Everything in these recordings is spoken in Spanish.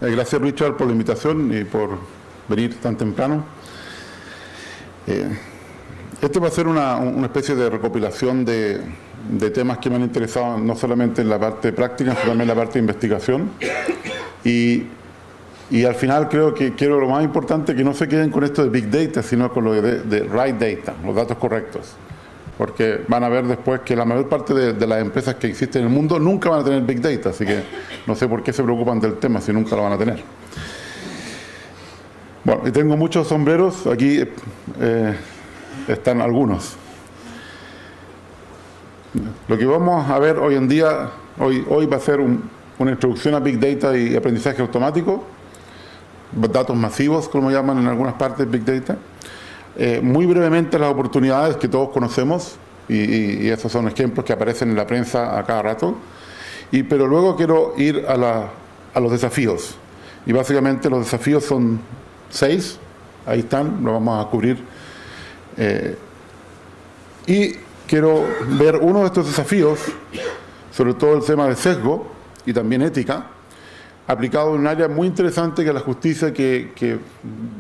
Gracias, Richard, por la invitación y por venir tan temprano. Este va a ser una especie de recopilación de temas que me han interesado no solamente en la parte práctica, sino también en la parte de investigación. Y al final creo que quiero lo más importante, que no se queden con esto de Big Data, sino con lo de Right Data, los datos correctos. Porque van a ver después que la mayor parte de las empresas que existen en el mundo nunca van a tener Big Data, así que no sé por qué se preocupan del tema si nunca lo van a tener. Bueno, y tengo muchos sombreros, aquí están algunos. Lo que vamos a ver hoy en día, hoy va a ser una introducción a Big Data y aprendizaje automático, datos masivos, como llaman en algunas partes Big Data. Muy brevemente las oportunidades que todos conocemos, y esos son ejemplos que aparecen en la prensa a cada rato, pero luego quiero ir a los desafíos, y básicamente los desafíos son 6, ahí están, lo vamos a cubrir, y quiero ver uno de estos desafíos, sobre todo el tema de sesgo y también ética, aplicado en un área muy interesante que es la justicia, que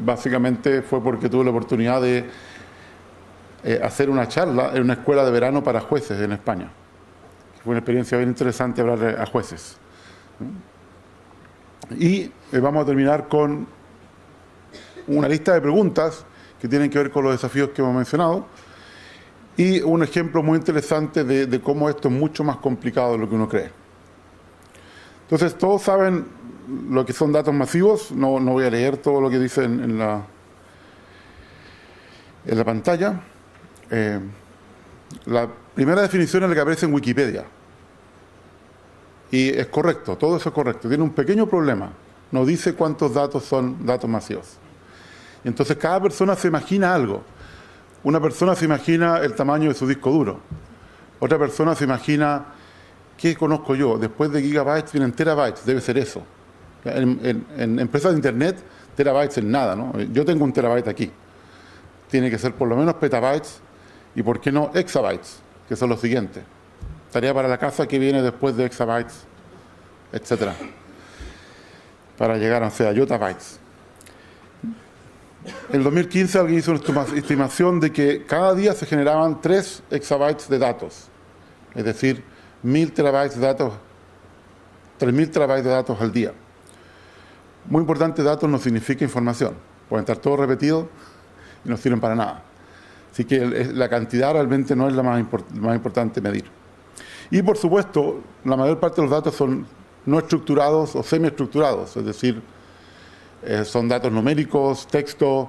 básicamente fue porque tuve la oportunidad de hacer una charla en una escuela de verano para jueces en España. Fue una experiencia bien interesante hablar a jueces. Y vamos a terminar con una lista de preguntas que tienen que ver con los desafíos que hemos mencionado y un ejemplo muy interesante de cómo esto es mucho más complicado de lo que uno cree. Entonces, todos saben lo que son datos masivos. No voy a leer todo lo que dice en la pantalla. La primera definición es la que aparece en Wikipedia. Y es correcto, todo eso es correcto. Tiene un pequeño problema. No dice cuántos datos son datos masivos. Entonces, cada persona se imagina algo. Una persona se imagina el tamaño de su disco duro. Otra persona se imagina... ¿Qué conozco yo? Después de gigabytes vienen terabytes, debe ser eso. En empresas de internet, terabytes es nada, ¿no? Yo tengo un terabyte aquí. Tiene que ser por lo menos petabytes y, ¿por qué no, exabytes? Que son los siguientes. Tarea para la casa que viene después de exabytes, etcétera. Para llegar, o sea, yottabytes. En el 2015 alguien hizo una estimación de que cada día se generaban 3 exabytes de datos. Es decir, 1000 terabytes de datos, 3000 terabytes de datos al día. Muy importante, datos no significa información. Pueden estar todos repetidos y no sirven para nada. Así que la cantidad realmente no es la más importante medir. Y por supuesto, la mayor parte de los datos son no estructurados o semiestructurados, es decir, son datos numéricos, texto,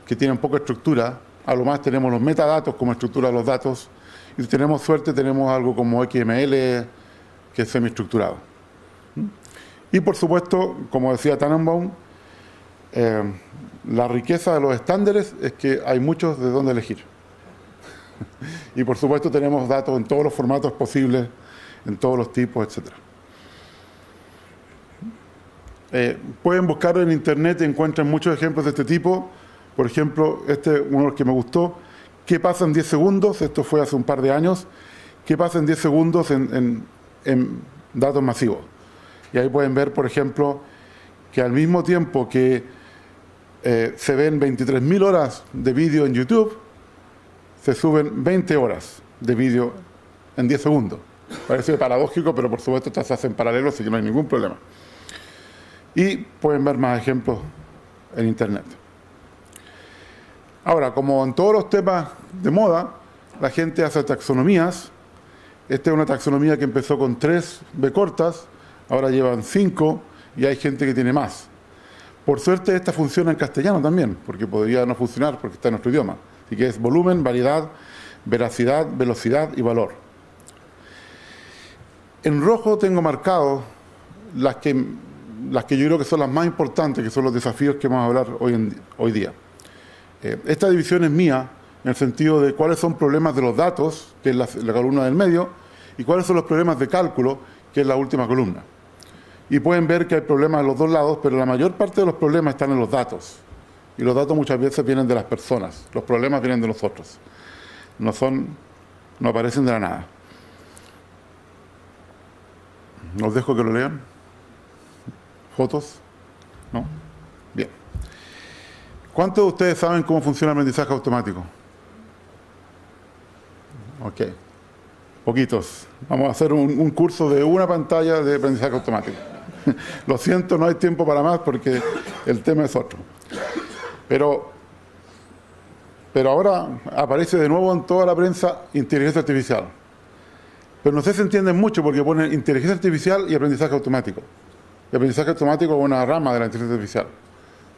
que tienen poca estructura. A lo más tenemos los metadatos como estructura de los datos. Y si tenemos suerte, tenemos algo como XML, que es semiestructurado. Y por supuesto, como decía Tannenbaum, la riqueza de los estándares es que hay muchos de dónde elegir. Y por supuesto tenemos datos en todos los formatos posibles, en todos los tipos, etc. Pueden buscar en internet y encuentran muchos ejemplos de este tipo. Por ejemplo, este uno de los que me gustó. ¿Qué pasa en 10 segundos? Esto fue hace un par de años. ¿Qué pasa en 10 segundos en datos masivos? Y ahí pueden ver, por ejemplo, que al mismo tiempo que se ven 23.000 horas de vídeo en YouTube, se suben 20 horas de vídeo en 10 segundos. Parece paradójico, pero por supuesto estas se hacen paralelos, así que no hay ningún problema. Y pueden ver más ejemplos en internet. Ahora, como en todos los temas de moda, la gente hace taxonomías. Esta es una taxonomía que empezó con 3 B cortas, ahora llevan 5 y hay gente que tiene más. Por suerte esta funciona en castellano también, porque podría no funcionar porque está en nuestro idioma. Así que es volumen, variedad, veracidad, velocidad y valor. En rojo tengo marcado las que yo creo que son las más importantes, que son los desafíos que vamos a hablar hoy día. Esta división es mía, en el sentido de cuáles son problemas de los datos, que es la columna del medio, y cuáles son los problemas de cálculo, que es la última columna. Y pueden ver que hay problemas en los dos lados, pero la mayor parte de los problemas están en los datos. Y los datos muchas veces vienen de las personas, los problemas vienen de nosotros. No aparecen de la nada. Los dejo que lo lean. Fotos. ¿no? Bien. ¿Cuántos de ustedes saben cómo funciona el aprendizaje automático? Ok. Poquitos. Vamos a hacer un curso de una pantalla de aprendizaje automático. Lo siento, no hay tiempo para más porque el tema es otro. Pero ahora aparece de nuevo en toda la prensa inteligencia artificial. Pero no sé si entienden mucho porque ponen inteligencia artificial y aprendizaje automático. El aprendizaje automático es una rama de la inteligencia artificial.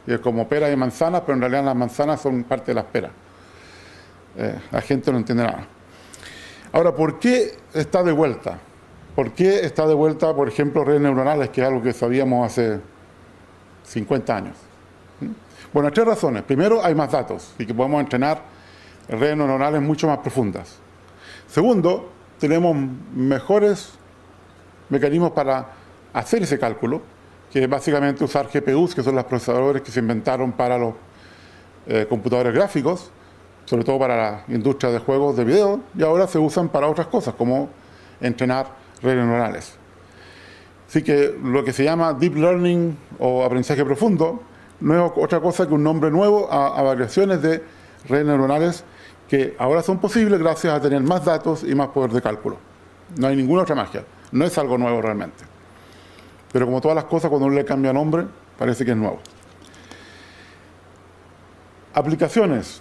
Y es como peras y manzanas, pero en realidad las manzanas son parte de las peras. La gente no entiende nada. Ahora, ¿por qué está de vuelta? ¿Por qué está de vuelta, por ejemplo, redes neuronales, que es algo que sabíamos hace 50 años? Bueno, hay tres razones. Primero, hay más datos y que podemos entrenar redes neuronales mucho más profundas. Segundo, tenemos mejores mecanismos para hacer ese cálculo, que es básicamente usar GPUs, que son los procesadores que se inventaron para los computadores gráficos, sobre todo para la industria de juegos de video, y ahora se usan para otras cosas, como entrenar redes neuronales. Así que lo que se llama Deep Learning o aprendizaje profundo no es otra cosa que un nombre nuevo a variaciones de redes neuronales que ahora son posibles gracias a tener más datos y más poder de cálculo. No hay ninguna otra magia, no es algo nuevo realmente. Pero como todas las cosas, cuando uno le cambia nombre, parece que es nuevo. Aplicaciones.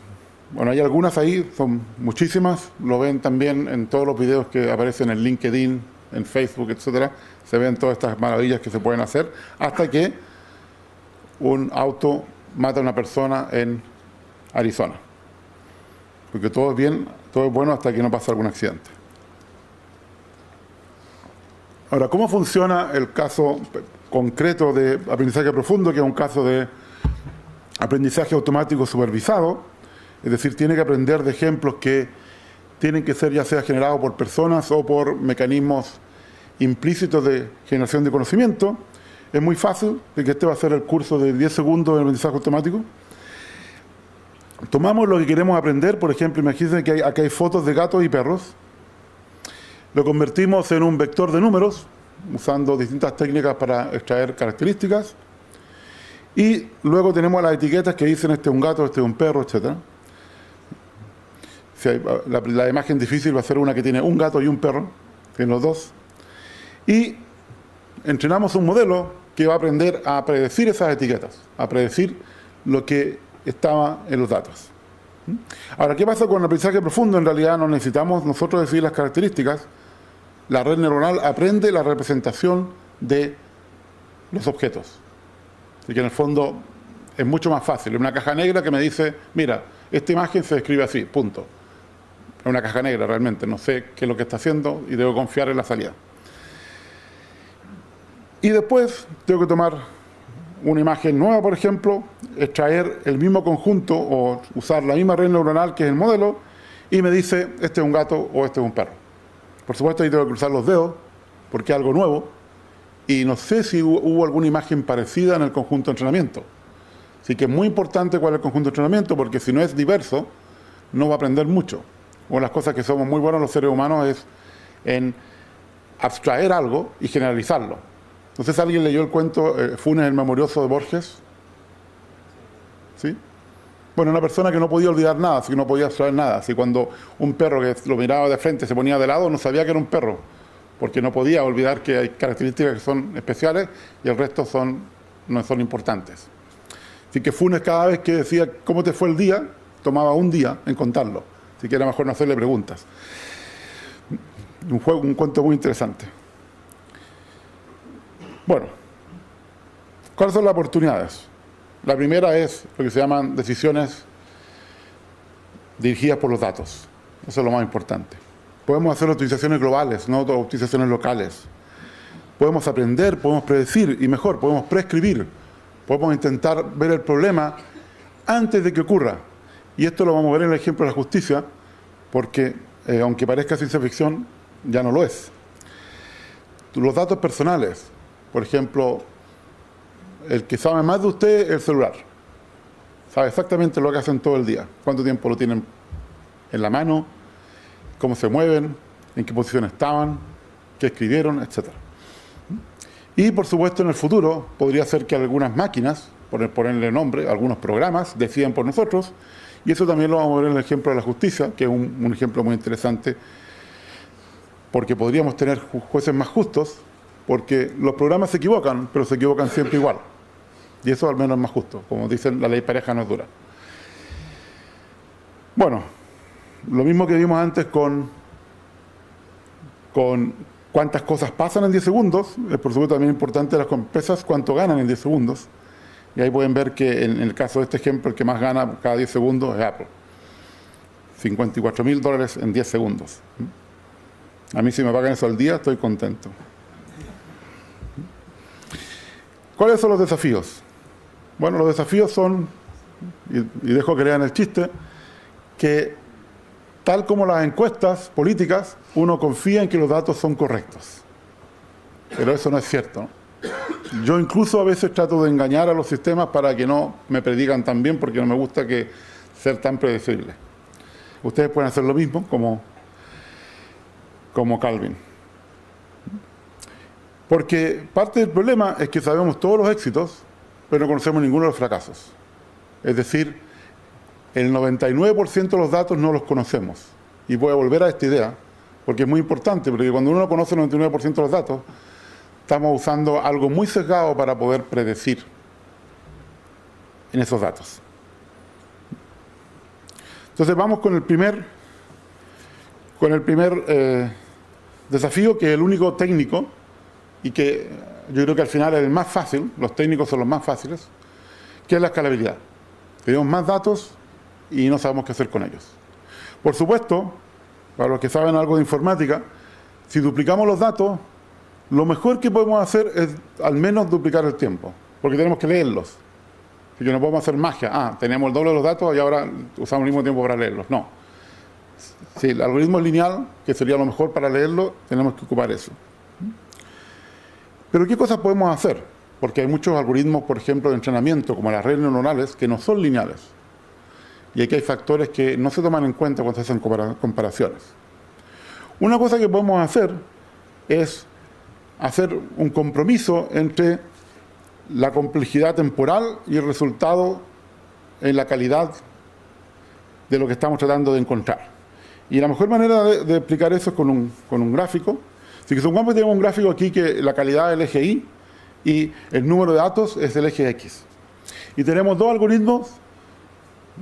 Bueno, hay algunas ahí, son muchísimas, lo ven también en todos los videos que aparecen en LinkedIn, en Facebook, etcétera. Se ven todas estas maravillas que se pueden hacer, hasta que un auto mata a una persona en Arizona. Porque todo es bien, todo es bueno hasta que no pasa algún accidente. Ahora, ¿cómo funciona el caso concreto de aprendizaje profundo, que es un caso de aprendizaje automático supervisado? Es decir, tiene que aprender de ejemplos que tienen que ser ya sea generados por personas o por mecanismos implícitos de generación de conocimiento. Es muy fácil, de que este va a ser el curso de 10 segundos de aprendizaje automático. Tomamos lo que queremos aprender, por ejemplo, imagínense que acá hay fotos de gatos y perros. Lo convertimos en un vector de números, usando distintas técnicas para extraer características. Y luego tenemos las etiquetas que dicen este es un gato, este es un perro, etc. La imagen difícil va a ser una que tiene un gato y un perro, tiene los dos. Y entrenamos un modelo que va a aprender a predecir esas etiquetas, a predecir lo que estaba en los datos. Ahora, ¿qué pasa con el aprendizaje profundo? En realidad no necesitamos nosotros decir las características. La red neuronal aprende la representación de los objetos. Así que en el fondo es mucho más fácil. Es una caja negra que me dice, mira, esta imagen se describe así, punto. Es una caja negra realmente, no sé qué es lo que está haciendo y debo confiar en la salida. Y después tengo que tomar una imagen nueva, por ejemplo, extraer el mismo conjunto o usar la misma red neuronal que es el modelo y me dice, este es un gato o este es un perro. Por supuesto, ahí tengo que cruzar los dedos porque es algo nuevo y no sé si hubo alguna imagen parecida en el conjunto de entrenamiento. Así que es muy importante cuál es el conjunto de entrenamiento, porque si no es diverso, no va a aprender mucho. Una de las cosas que somos muy buenos los seres humanos es en abstraer algo y generalizarlo. No sé si alguien leyó el cuento Funes el Memorioso de Borges. ¿Sí? Bueno, una persona que no podía olvidar nada, así que no podía abstraer nada. Así cuando un perro que lo miraba de frente se ponía de lado, no sabía que era un perro, porque no podía olvidar que hay características que son especiales y el resto no son importantes. Así que Funes, cada vez que decía cómo te fue el día, tomaba un día en contarlo. Así que era mejor no hacerle preguntas. Un cuento muy interesante. Bueno, ¿cuáles son las oportunidades? La primera es lo que se llaman decisiones dirigidas por los datos. Eso es lo más importante. Podemos hacer optimizaciones globales, no optimizaciones locales. Podemos aprender, podemos predecir y mejor, podemos prescribir. Podemos intentar ver el problema antes de que ocurra. Y esto lo vamos a ver en el ejemplo de la justicia, porque aunque parezca ciencia ficción, ya no lo es. Los datos personales, por ejemplo, el que sabe más de usted es el celular. Sabe exactamente lo que hacen todo el día, cuánto tiempo lo tienen en la mano, cómo se mueven, en qué posición estaban, qué escribieron, etc. Y por supuesto en el futuro podría ser que algunas máquinas, por ponerle nombre, algunos programas decidan por nosotros, y eso también lo vamos a ver en el ejemplo de la justicia, que es un ejemplo muy interesante, porque podríamos tener jueces más justos, porque los programas se equivocan, pero se equivocan siempre igual. Y eso al menos es más justo. Como dicen, la ley pareja no es dura. Bueno, lo mismo que vimos antes con cuántas cosas pasan en 10 segundos, es por supuesto también importante las empresas cuánto ganan en 10 segundos. Y ahí pueden ver que en el caso de este ejemplo, el que más gana cada 10 segundos es Apple. $54,000 en 10 segundos. A mí si me pagan eso al día, estoy contento. ¿Cuáles son los desafíos? Bueno, los desafíos son, y dejo que lean el chiste, que tal como las encuestas políticas, uno confía en que los datos son correctos. Pero eso no es cierto, ¿no? Yo incluso a veces trato de engañar a los sistemas para que no me predigan tan bien, porque no me gusta ser tan predecible. Ustedes pueden hacer lo mismo como Calvin. Porque parte del problema es que sabemos todos los éxitos, pero no conocemos ninguno de los fracasos. Es decir, el 99% de los datos no los conocemos. Y voy a volver a esta idea, porque es muy importante, porque cuando uno no conoce el 99% de los datos, estamos usando algo muy sesgado para poder predecir en esos datos. Entonces vamos con el primer desafío, que es el único técnico, y que yo creo que al final es el más fácil, los técnicos son los más fáciles, que es la escalabilidad. Tenemos más datos y no sabemos qué hacer con ellos. Por supuesto, para los que saben algo de informática, si duplicamos los datos, lo mejor que podemos hacer es al menos duplicar el tiempo, porque tenemos que leerlos. Así que no podemos hacer magia. Tenemos el doble de los datos y ahora usamos el mismo tiempo para leerlos. No. Si el algoritmo es lineal, que sería lo mejor para leerlo, tenemos que ocupar eso. Pero ¿qué cosas podemos hacer? Porque hay muchos algoritmos, por ejemplo, de entrenamiento, como las redes neuronales, que no son lineales. Y aquí hay factores que no se toman en cuenta cuando se hacen comparaciones. Una cosa que podemos hacer es hacer un compromiso entre la complejidad temporal y el resultado en la calidad de lo que estamos tratando de encontrar. Y la mejor manera de explicar eso es con un gráfico. Así que supongamos que tenemos un gráfico aquí que la calidad es el eje Y y el número de datos es el eje X. Y tenemos dos algoritmos.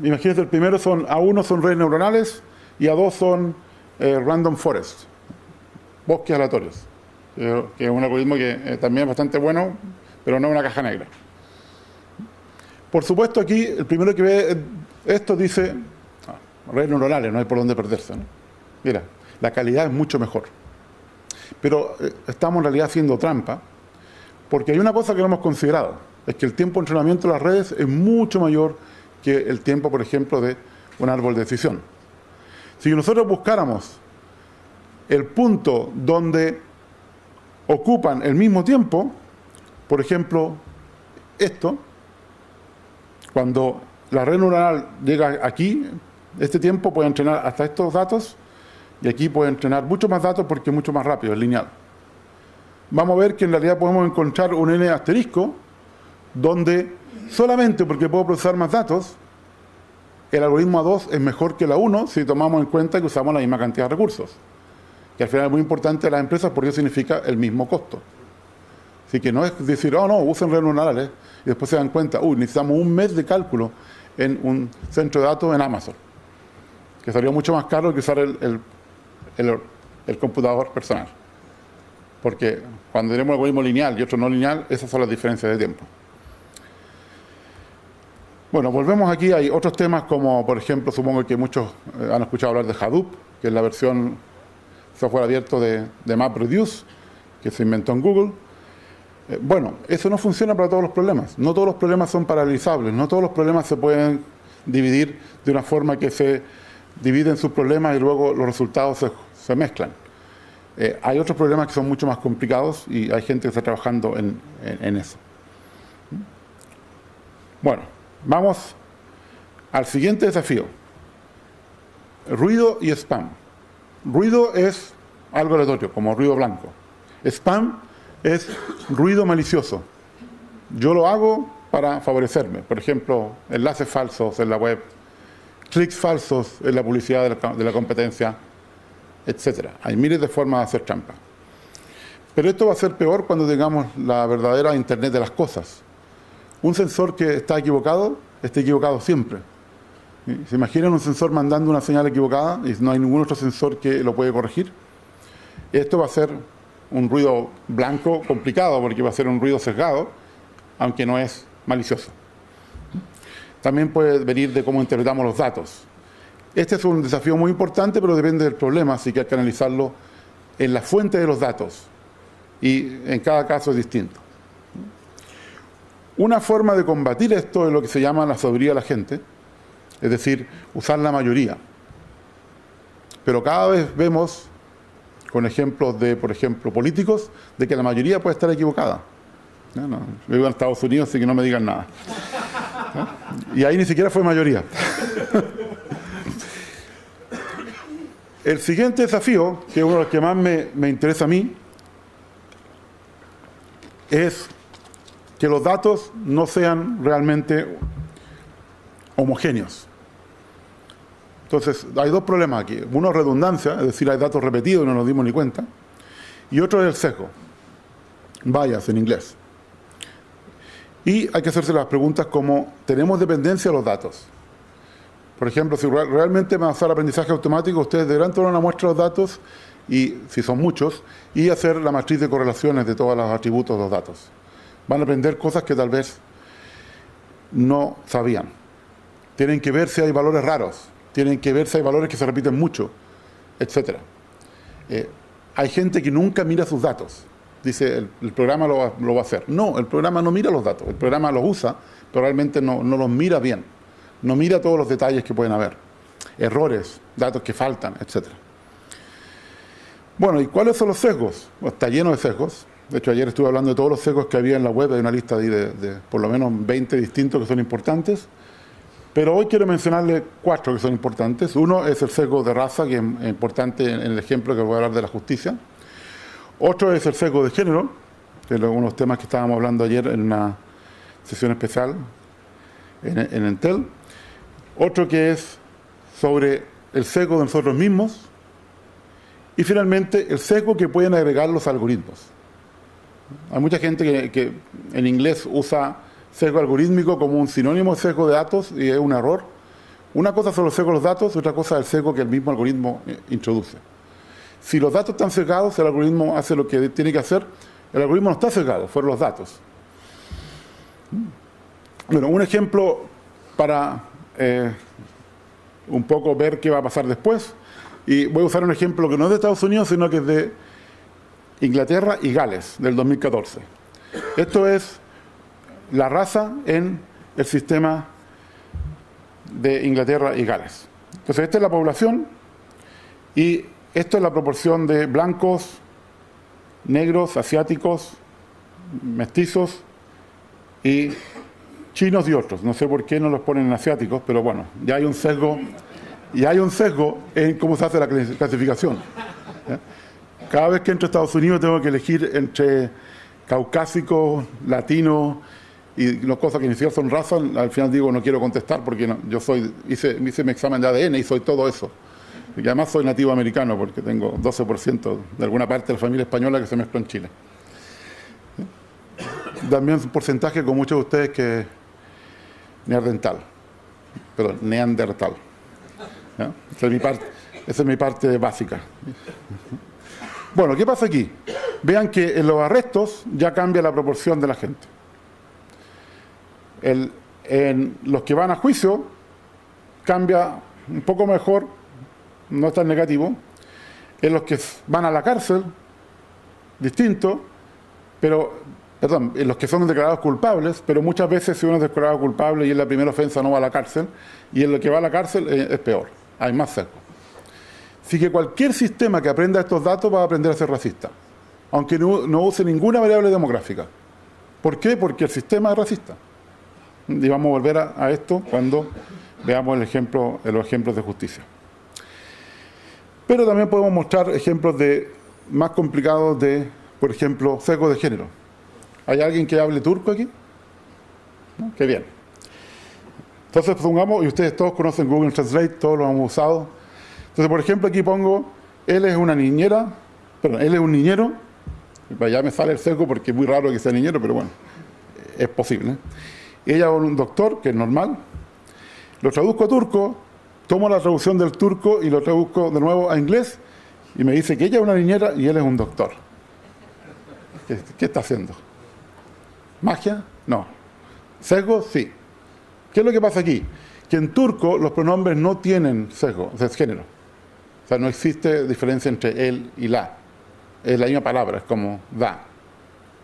Imagínense, el primero A1 son redes neuronales y A2 son random forest, bosques aleatorios. Que es un algoritmo que también es bastante bueno, pero no es una caja negra. Por supuesto, aquí el primero que ve esto dice redes neuronales, no hay por dónde perderse, ¿no? Mira, la calidad es mucho mejor. Pero estamos en realidad haciendo trampa, porque hay una cosa que no hemos considerado, es que el tiempo de entrenamiento de las redes es mucho mayor que el tiempo, por ejemplo, de un árbol de decisión. Si nosotros buscáramos el punto donde ocupan el mismo tiempo, por ejemplo, esto, cuando la red neuronal llega aquí, este tiempo puede entrenar hasta estos datos, y aquí puede entrenar mucho más datos porque es mucho más rápido, es lineal. Vamos a ver que en realidad podemos encontrar un n asterisco, donde solamente porque puedo procesar más datos, el algoritmo A2 es mejor que la 1 si tomamos en cuenta que usamos la misma cantidad de recursos. Que al final es muy importante a las empresas porque eso significa el mismo costo. Así que no es decir, no, usen redes neuronales, y después se dan cuenta, necesitamos un mes de cálculo en un centro de datos en Amazon, que salió mucho más caro que usar el computador personal. Porque cuando tenemos un algoritmo lineal y otro no lineal, esas son las diferencias de tiempo. Bueno, volvemos aquí, hay otros temas como, por ejemplo, supongo que muchos han escuchado hablar de Hadoop, que es la versión software abierto de MapReduce, que se inventó en Google. Bueno, eso no funciona para todos los problemas. No todos los problemas son paralelizables, no todos los problemas se pueden dividir de una forma que se dividen sus problemas y luego los resultados se mezclan. Hay otros problemas que son mucho más complicados y hay gente que está trabajando en eso. Bueno, vamos al siguiente desafío. Ruido y spam. Ruido es algo aleatorio, como ruido blanco. Spam es ruido malicioso. Yo lo hago para favorecerme. Por ejemplo, enlaces falsos en la web, clics falsos en la publicidad de la competencia, etc. Hay miles de formas de hacer trampa. Pero esto va a ser peor cuando tengamos la verdadera Internet de las cosas. Un sensor que está equivocado siempre. ¿Se imaginan un sensor mandando una señal equivocada y no hay ningún otro sensor que lo puede corregir? Esto va a ser un ruido blanco complicado porque va a ser un ruido sesgado, aunque no es malicioso. También puede venir de cómo interpretamos los datos. Este es un desafío muy importante, pero depende del problema, así que hay que analizarlo en la fuente de los datos. Y en cada caso es distinto. Una forma de combatir esto es lo que se llama la sabiduría de la gente, es decir, usar la mayoría. Pero cada vez vemos, con ejemplos de, por ejemplo, políticos, de que la mayoría puede estar equivocada. Yo vivo en Estados Unidos, así que no me digan nada. Y ahí ni siquiera fue mayoría. El siguiente desafío, que es uno de los que más me interesa a mí, es que los datos no sean realmente homogéneos. Entonces, hay dos problemas aquí. Uno es redundancia, es decir, hay datos repetidos y no nos dimos ni cuenta. Y otro es el sesgo. Bias en inglés. Y hay que hacerse las preguntas como, ¿tenemos dependencia de los datos? Por ejemplo, si realmente me va a hacer aprendizaje automático, ustedes deberán tomar una muestra de los datos, y si son muchos, y hacer la matriz de correlaciones de todos los atributos de los datos. Van a aprender cosas que tal vez no sabían. Tienen que ver si hay valores raros, tienen que ver si hay valores que se repiten mucho, etc. Hay gente que nunca mira sus datos. Dice, el programa lo va a hacer. No, el programa no mira los datos. El programa los usa, pero realmente no los mira bien. No mira todos los detalles que pueden haber. Errores, datos que faltan, etc. Bueno, ¿y cuáles son los sesgos? Bueno, está lleno de sesgos. De hecho, ayer estuve hablando de todos los sesgos que había en la web. Hay una lista de por lo menos 20 distintos que son importantes. Pero hoy quiero mencionarle 4 que son importantes. Uno es el sesgo de raza, que es importante en el ejemplo que voy a hablar de la justicia. Otro es el sesgo de género, que es uno de los temas que estábamos hablando ayer en una sesión especial en Entel. Otro que es sobre el sesgo de nosotros mismos. Y finalmente, el sesgo que pueden agregar los algoritmos. Hay mucha gente que en inglés usa sesgo algorítmico como un sinónimo de sesgo de datos y es un error. Una cosa son los sesgos de los datos, otra cosa es el sesgo que el mismo algoritmo introduce. Si los datos están sesgados, el algoritmo hace lo que tiene que hacer. El algoritmo no está sesgado, fueron los datos. Bueno, un ejemplo para un poco ver qué va a pasar después. Y voy a usar un ejemplo que no es de Estados Unidos, sino que es de Inglaterra y Gales, del 2014. Esto es la raza en el sistema de Inglaterra y Gales. Entonces, esta es la población y esto es la proporción de blancos, negros, asiáticos, mestizos y chinos y otros. No sé por qué no los ponen en asiáticos, pero bueno, ya hay un sesgo. Y hay un sesgo en cómo se hace la clasificación. Cada vez que entro a Estados Unidos tengo que elegir entre caucásicos, latinos y las cosas que ni siquiera son razas. Al final digo, no quiero contestar porque no, hice mi examen de ADN y soy todo eso. Y además soy nativo americano porque tengo 12% de alguna parte de la familia española que se mezcló en Chile. También un porcentaje con muchos de ustedes que es neandertal. ¿Ya? Esa es mi parte básica. Bueno, ¿qué pasa aquí? Vean que en los arrestos ya cambia la proporción de la gente. En los que van a juicio cambia un poco mejor, no es tan negativo. En los que van a la cárcel, distinto, en los que son declarados culpables, pero muchas veces si uno es declarado culpable y es la primera ofensa no va a la cárcel, y en lo que va a la cárcel es peor. Hay más sesgo. Así que cualquier sistema que aprenda estos datos va a aprender a ser racista, aunque no use ninguna variable demográfica. ¿Por qué? Porque el sistema es racista. Y vamos a volver a esto cuando veamos los ejemplos de justicia. Pero también podemos mostrar ejemplos más complicados de por ejemplo, sesgo de género. ¿Hay alguien que hable turco aquí? ¿No? Qué bien. Entonces, supongamos, y ustedes todos conocen Google Translate, todos lo hemos usado. Entonces, por ejemplo, aquí pongo, él es una niñera, perdón, él es un niñero, y ya me sale el sesgo porque es muy raro que sea niñero, pero bueno, es posible. Ella es un doctor, que es normal. Lo traduzco a turco, tomo la traducción del turco y lo traduzco de nuevo a inglés, y me dice que ella es una niñera y él es un doctor. ¿Qué está haciendo? ¿Magia? No. ¿Sesgo? Sí. ¿Qué es lo que pasa aquí? Que en turco los pronombres no tienen sesgo, o sea, es género. O sea, no existe diferencia entre él y la. Es la misma palabra, es como da.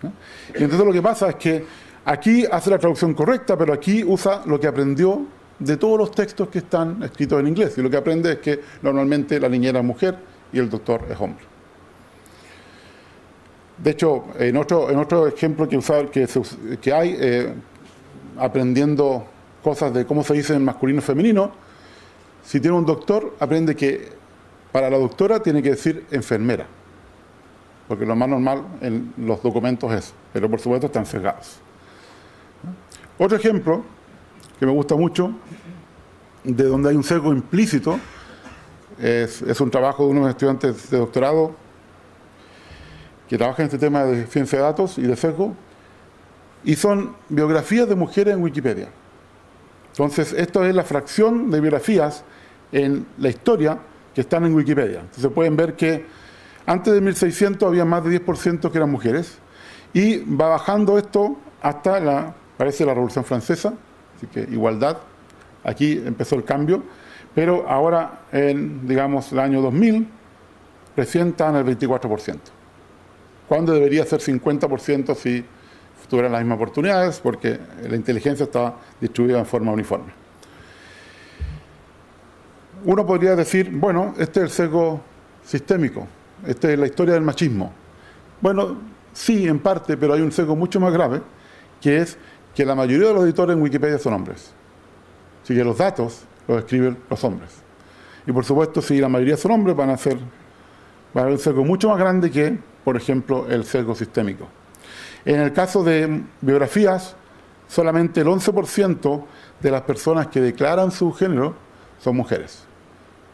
¿No? Y entonces lo que pasa es que aquí hace la traducción correcta, pero aquí usa lo que aprendió de todos los textos que están escritos en inglés. Y lo que aprende es que normalmente la niñera es mujer y el doctor es hombre. De hecho, en otro ejemplo que hay, aprendiendo cosas de cómo se dice en masculino y femenino, si tiene un doctor, aprende que para la doctora tiene que decir enfermera, porque lo más normal en los documentos es eso, pero por supuesto están sesgados. Otro ejemplo que me gusta mucho, de donde hay un sesgo implícito, es un trabajo de unos estudiantes de doctorado que trabajan en este tema de ciencia de datos y de sesgo, y son biografías de mujeres en Wikipedia. Entonces, esto es la fracción de biografías en la historia que están en Wikipedia. Entonces pueden ver que antes de 1600 había más de 10% que eran mujeres, y va bajando esto hasta parece la Revolución Francesa, así que igualdad, aquí empezó el cambio, pero ahora en, digamos, el año 2000, recién están el 24%. Cuando debería ser 50% si tuvieran las mismas oportunidades, porque la inteligencia está distribuida en forma uniforme. Uno podría decir, bueno, este es el sesgo sistémico, esta es la historia del machismo. Bueno, sí, en parte, pero hay un sesgo mucho más grave, que es que la mayoría de los editores en Wikipedia son hombres. Así que los datos los escriben los hombres. Y por supuesto, si la mayoría son hombres, va a haber un sesgo mucho más grande que, por ejemplo, el sesgo sistémico. En el caso de biografías, solamente el 11% de las personas que declaran su género son mujeres.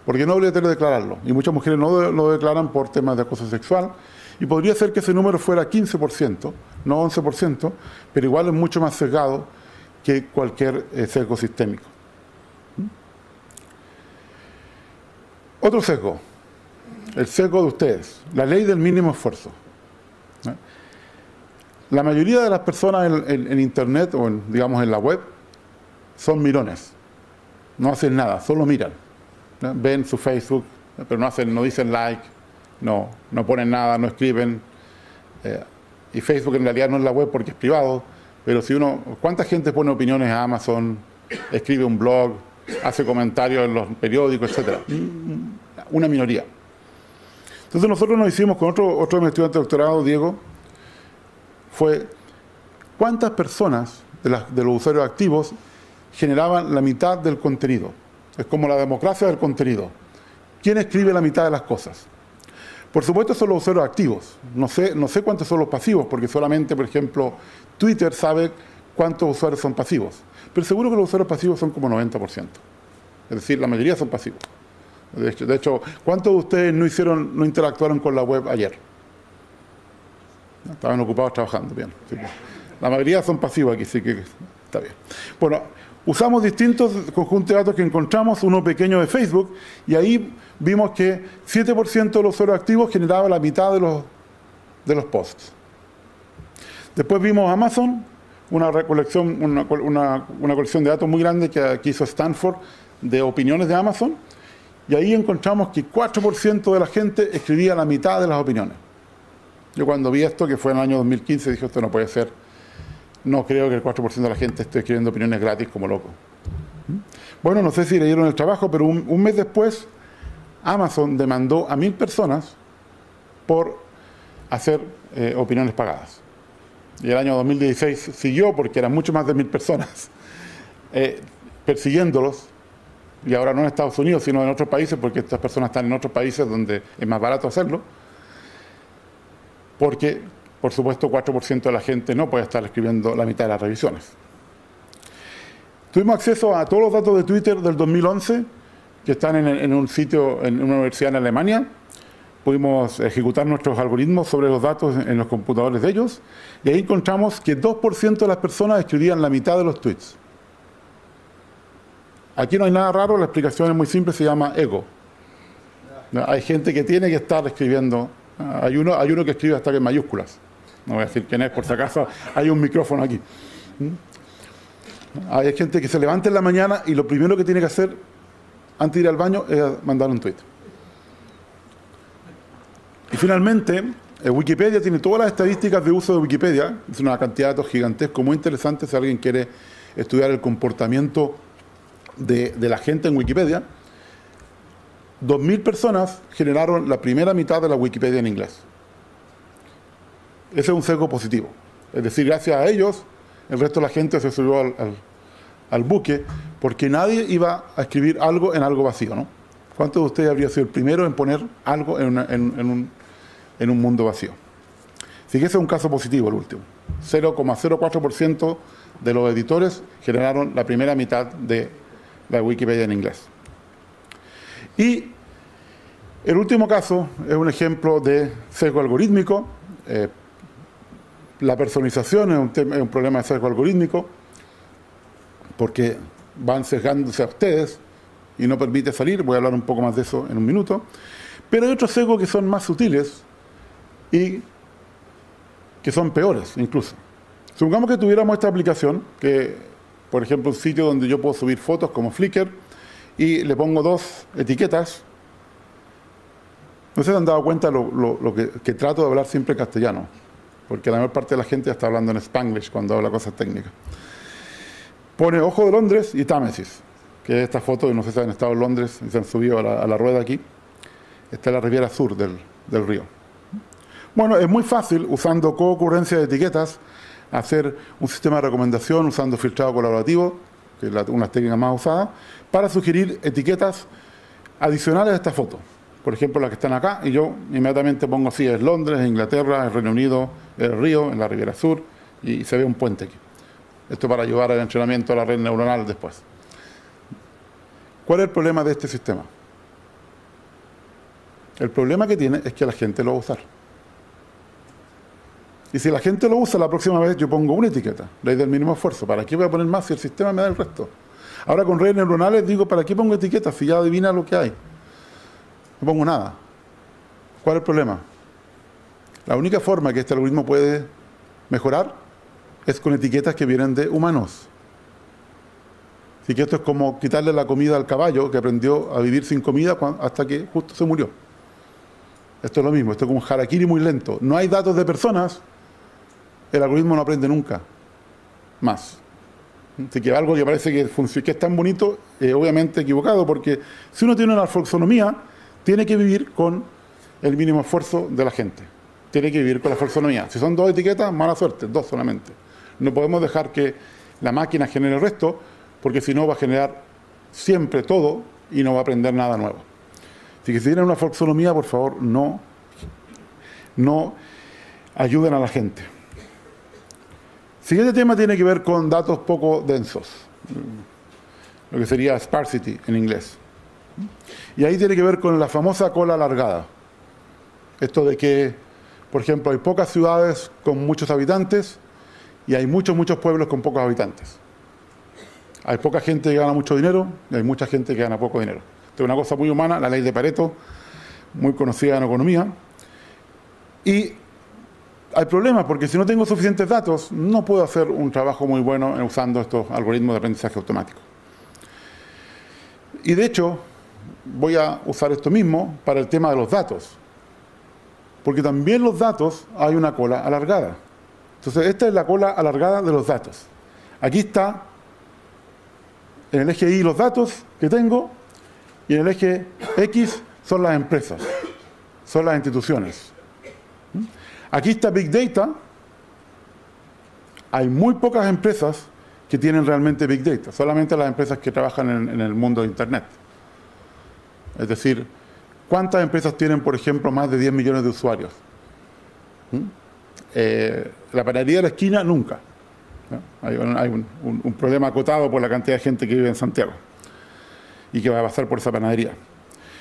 Porque no es obligatorio declararlo. Y muchas mujeres no lo declaran por temas de acoso sexual. Y podría ser que ese número fuera 15%, no 11%, pero igual es mucho más sesgado que cualquier sesgo sistémico. Otro sesgo, el sesgo de ustedes, la ley del mínimo esfuerzo. La mayoría de las personas en Internet o digamos en la web son mirones. No hacen nada, solo miran. ¿No? Ven su Facebook, pero no dicen like, no ponen nada, no escriben. Y Facebook en realidad no es la web porque es privado, pero ¿cuánta gente pone opiniones a Amazon, escribe un blog, hace comentarios en los periódicos, etcétera? Una minoría. Entonces nosotros nos hicimos con otro de mis estudiantes de doctorado, Diego, fue cuántas personas de los usuarios activos generaban la mitad del contenido. Es como la democracia del contenido. ¿Quién escribe la mitad de las cosas? Por supuesto son los usuarios activos. No sé cuántos son los pasivos, porque solamente, por ejemplo, Twitter sabe cuántos usuarios son pasivos. Pero seguro que los usuarios pasivos son como 90%. Es decir, la mayoría son pasivos. De hecho, ¿cuántos de ustedes no interactuaron con la web ayer? Estaban ocupados trabajando, bien. Sí, la mayoría son pasivos aquí, sí que está bien. Bueno, usamos distintos conjuntos de datos que encontramos, uno pequeño de Facebook, y ahí vimos que 7% de los usuarios activos generaba la mitad de los posts. Después vimos Amazon, una colección de datos muy grande que hizo Stanford de opiniones de Amazon, y ahí encontramos que 4% de la gente escribía la mitad de las opiniones. Yo cuando vi esto, que fue en el año 2015, dije, esto no puede ser. No creo que el 4% de la gente esté escribiendo opiniones gratis como loco. Bueno, no sé si leyeron el trabajo, pero un mes después, Amazon demandó a 1.000 personas por hacer opiniones pagadas. Y el año 2016 siguió, porque eran mucho más de 1.000 personas, persiguiéndolos, y ahora no en Estados Unidos, sino en otros países, porque estas personas están en otros países donde es más barato hacerlo. porque, por supuesto, 4% de la gente no puede estar escribiendo la mitad de las revisiones. Tuvimos acceso a todos los datos de Twitter del 2011, que están en un sitio, en una universidad en Alemania. Pudimos ejecutar nuestros algoritmos sobre los datos en los computadores de ellos, y ahí encontramos que 2% de las personas escribían la mitad de los tweets. Aquí no hay nada raro, la explicación es muy simple, se llama ego. Hay gente que tiene que estar escribiendo, hay uno que escribe hasta en mayúsculas. No voy a decir quién es, por si acaso hay un micrófono aquí. Hay gente que se levanta en la mañana y lo primero que tiene que hacer antes de ir al baño es mandar un tweet. Y finalmente, Wikipedia tiene todas las estadísticas de uso de Wikipedia, es una cantidad de datos gigantescos, muy interesantes si alguien quiere estudiar el comportamiento de la gente en Wikipedia. 2.000 personas generaron la primera mitad de la Wikipedia en inglés. Ese es un sesgo positivo. Es decir, gracias a ellos, el resto de la gente se subió al buque, porque nadie iba a escribir algo en algo vacío, ¿no? ¿Cuántos de ustedes habría sido el primero en poner algo en un mundo vacío? Así que ese es un caso positivo, el último. 0,04% de los editores generaron la primera mitad de la Wikipedia en inglés. Y el último caso es un ejemplo de sesgo algorítmico. La personalización es un problema de sesgo algorítmico, porque van sesgándose a ustedes y no permite salir. Voy a hablar un poco más de eso en un minuto. Pero hay otros sesgos que son más sutiles y que son peores incluso. Supongamos que tuviéramos esta aplicación, que, por ejemplo, un sitio donde yo puedo subir fotos como Flickr, y le pongo 2 etiquetas. No sé si han dado cuenta que trato de hablar siempre castellano, porque la mayor parte de la gente está hablando en Spanglish cuando habla cosas técnicas. Pone Ojo de Londres y Támesis, que es esta foto, no sé si han estado en Londres y se han subido a la rueda aquí. Está en la Riviera Sur del río. Bueno, es muy fácil, usando coocurrencia de etiquetas, hacer un sistema de recomendación usando filtrado colaborativo, que es una de las técnicas más usadas, para sugerir etiquetas adicionales a esta foto. Por ejemplo, las que están acá, y yo inmediatamente pongo así, es Londres, es Inglaterra, es Reino Unido, es el río, en la Riviera Sur, y se ve un puente aquí. Esto para ayudar al entrenamiento de la red neuronal después. ¿Cuál es el problema de este sistema? El problema que tiene es que la gente lo va a usar. Y si la gente lo usa, la próxima vez yo pongo una etiqueta, ley del mínimo esfuerzo. ¿Para qué voy a poner más si el sistema me da el resto? Ahora con redes neuronales digo, ¿para qué pongo etiquetas si ya adivina lo que hay? No pongo nada. ¿Cuál es el problema? La única forma que este algoritmo puede mejorar es con etiquetas que vienen de humanos. Así que esto es como quitarle la comida al caballo que aprendió a vivir sin comida hasta que justo se murió. Esto es lo mismo, esto es como un harakiri muy lento. No hay datos de personas, el algoritmo no aprende nunca más. Así que algo que parece que es tan bonito, obviamente equivocado, porque si uno tiene una folksonomía, tiene que vivir con el mínimo esfuerzo de la gente. Tiene que vivir con la folksonomía. Si son 2 etiquetas, mala suerte, 2 solamente. No podemos dejar que la máquina genere el resto, porque si no va a generar siempre todo y no va a aprender nada nuevo. Así que si tienen una folksonomía, por favor, no ayuden a la gente. El siguiente tema tiene que ver con datos poco densos, lo que sería sparsity en inglés. Y ahí tiene que ver con la famosa cola alargada. Esto de que, por ejemplo, hay pocas ciudades con muchos habitantes y hay muchos pueblos con pocos habitantes. Hay poca gente que gana mucho dinero y hay mucha gente que gana poco dinero. Esto es una cosa muy humana, la ley de Pareto, muy conocida en economía. Y hay problemas porque si no tengo suficientes datos, no puedo hacer un trabajo muy bueno usando estos algoritmos de aprendizaje automático. Y de hecho, voy a usar esto mismo para el tema de los datos. Porque también los datos hay una cola alargada. Entonces, esta es la cola alargada de los datos. Aquí está, en el eje Y, los datos que tengo, y en el eje X son las empresas, son las instituciones. Aquí está Big Data. Hay muy pocas empresas que tienen realmente Big Data, solamente las empresas que trabajan en el mundo de Internet. Es decir, ¿cuántas empresas tienen, por ejemplo, más de 10 millones de usuarios? La panadería de la esquina, nunca. ¿No? Hay un problema acotado por la cantidad de gente que vive en Santiago y que va a pasar por esa panadería.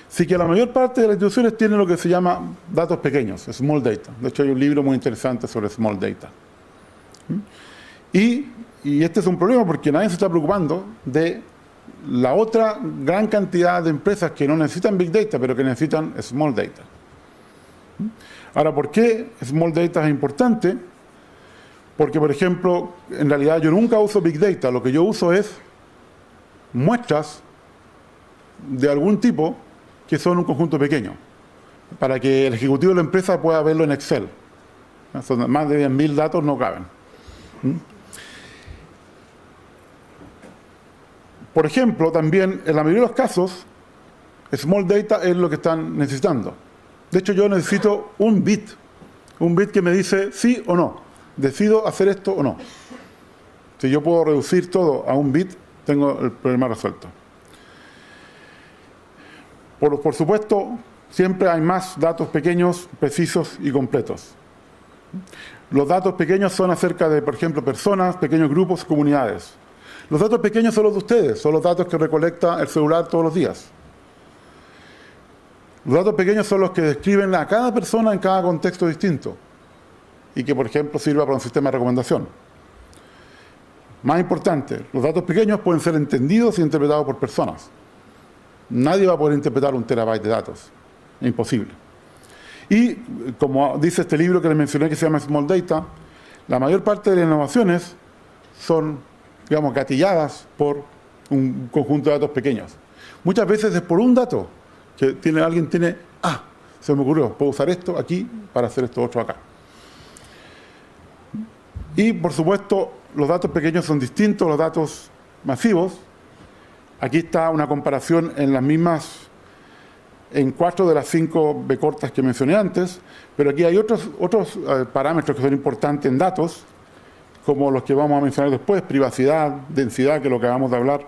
Así que la mayor parte de las instituciones tienen lo que se llama datos pequeños, small data. De hecho, hay un libro muy interesante sobre small data. Y este es un problema porque nadie se está preocupando de la otra gran cantidad de empresas que no necesitan big data, pero que necesitan small data. Ahora, ¿por qué small data es importante? Porque, por ejemplo, en realidad yo nunca uso big data. Lo que yo uso es muestras de algún tipo que son un conjunto pequeño, para que el ejecutivo de la empresa pueda verlo en Excel. Son más de 10.000 datos, no caben. Por ejemplo, también, en la mayoría de los casos, small data es lo que están necesitando. De hecho, yo necesito un bit que me dice sí o no, decido hacer esto o no. Si yo puedo reducir todo a un bit, tengo el problema resuelto. Por supuesto, siempre hay más datos pequeños, precisos y completos. Los datos pequeños son acerca de, por ejemplo, personas, pequeños grupos, comunidades. Los datos pequeños son los de ustedes, son los datos que recolecta el celular todos los días. Los datos pequeños son los que describen a cada persona en cada contexto distinto y que, por ejemplo, sirva para un sistema de recomendación. Más importante, los datos pequeños pueden ser entendidos e interpretados por personas. Nadie va a poder interpretar 1 terabyte de datos. Es imposible. Y, como dice este libro que les mencioné que se llama Small Data, la mayor parte de las innovaciones son, digamos, gatilladas por un conjunto de datos pequeños. Muchas veces es por un dato que alguien tiene, se me ocurrió, puedo usar esto aquí para hacer esto otro acá. Y, por supuesto, los datos pequeños son distintos a los datos masivos. Aquí está una comparación en 4 de las 5 B cortas que mencioné antes, pero aquí hay otros parámetros que son importantes en datos, como los que vamos a mencionar después: privacidad, densidad, que es lo que acabamos de hablar,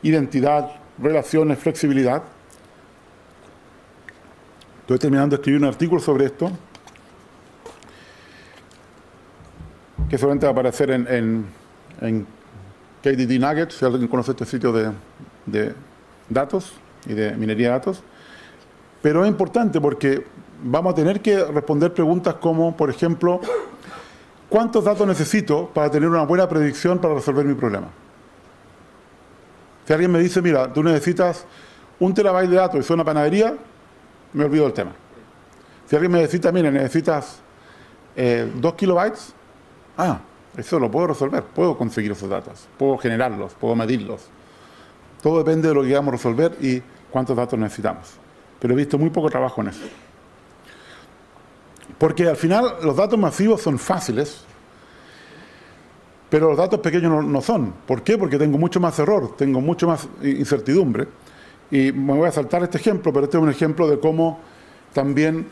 identidad, relaciones, flexibilidad. Estoy terminando de escribir un artículo sobre esto, que seguramente va a aparecer en KDD Nuggets, si alguien conoce este sitio de datos y de minería de datos. Pero es importante porque vamos a tener que responder preguntas como, por ejemplo, ¿cuántos datos necesito para tener una buena predicción para resolver mi problema? Si alguien me dice, mira, tú necesitas 1 terabyte de datos y soy una panadería, me olvido del tema. Si alguien me necesita, mira, necesitas 2 kilobytes, eso lo puedo resolver, puedo conseguir esos datos, puedo generarlos, puedo medirlos. Todo depende de lo que queramos resolver y cuántos datos necesitamos. Pero he visto muy poco trabajo en eso. Porque al final los datos masivos son fáciles, pero los datos pequeños no son. ¿Por qué? Porque tengo mucho más error, tengo mucho más incertidumbre. Y me voy a saltar este ejemplo, pero este es un ejemplo de cómo también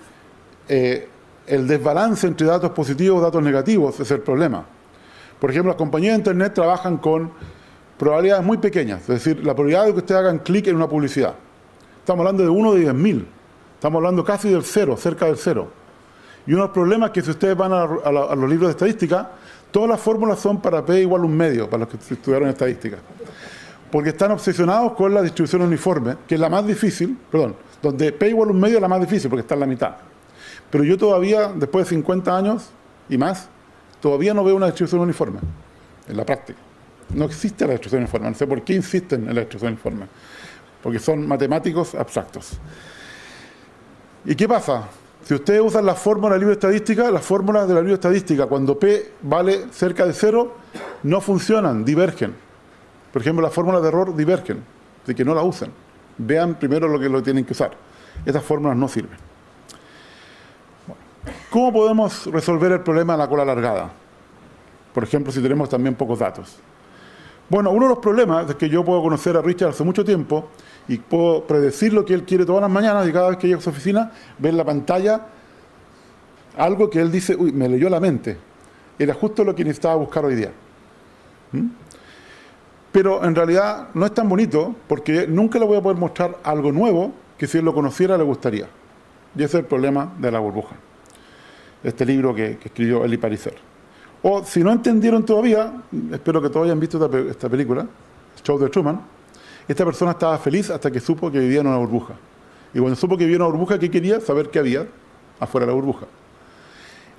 el desbalance entre datos positivos y datos negativos es el problema. Por ejemplo, las compañías de Internet trabajan con probabilidades muy pequeñas, es decir, la probabilidad de que ustedes hagan clic en una publicidad. Estamos hablando de 1 de 10.000, estamos hablando casi del cero, cerca del cero. Y uno de los problemas es que si ustedes van a los libros de estadística, todas las fórmulas son para P igual 1/2, para los que estudiaron estadística. Porque están obsesionados con la distribución uniforme, que es la más difícil, donde P igual 1/2 es la más difícil, porque está en la mitad. Pero yo todavía, después de 50 años y más, todavía no veo una distribución uniforme en la práctica. No existe la distribución uniforme, no sé por qué insisten en la distribución uniforme, porque son matemáticos abstractos. ¿Y qué pasa? Si ustedes usan las fórmulas del libro de estadística, las fórmulas del libro de estadística, cuando P vale cerca de 0, no funcionan, divergen. Por ejemplo, las fórmulas de error divergen, así que no las usen. Vean primero lo que tienen que usar. Estas fórmulas no sirven. ¿Cómo podemos resolver el problema de la cola alargada? Por ejemplo, si tenemos también pocos datos. Bueno, uno de los problemas es que yo puedo conocer a Richard hace mucho tiempo y puedo predecir lo que él quiere todas las mañanas, y cada vez que llega a su oficina, ver en la pantalla algo que él dice, me leyó la mente. Era justo lo que necesitaba buscar hoy día. Pero en realidad no es tan bonito, porque nunca le voy a poder mostrar algo nuevo que si él lo conociera le gustaría. Y ese es el problema de la burbuja. este libro que escribió Eli Pariser. O si no entendieron todavía, espero que todos hayan visto esta película, Show de Truman. Esta persona estaba feliz hasta que supo que vivía en una burbuja. Y cuando supo que vivía en una burbuja, ¿qué quería? Saber qué había afuera de la burbuja.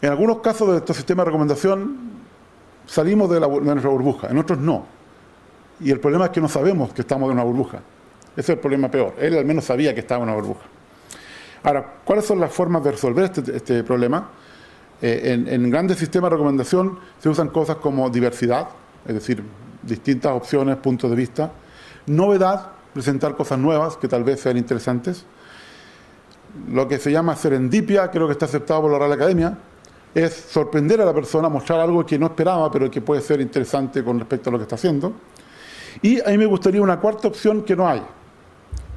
En algunos casos de estos sistemas de recomendación salimos de nuestra burbuja, en otros no. Y el problema es que no sabemos que estamos en una burbuja. Ese es el problema peor. Él al menos sabía que estaba en una burbuja. Ahora, ¿cuáles son las formas de resolver este problema? En grandes sistemas de recomendación se usan cosas como diversidad, es decir, distintas opciones, puntos de vista. Novedad, presentar cosas nuevas que tal vez sean interesantes. Lo que se llama serendipia, creo que está aceptado por la Real Academia, es sorprender a la persona, mostrar algo que no esperaba, pero que puede ser interesante con respecto a lo que está haciendo. Y a mí me gustaría una cuarta opción que no hay,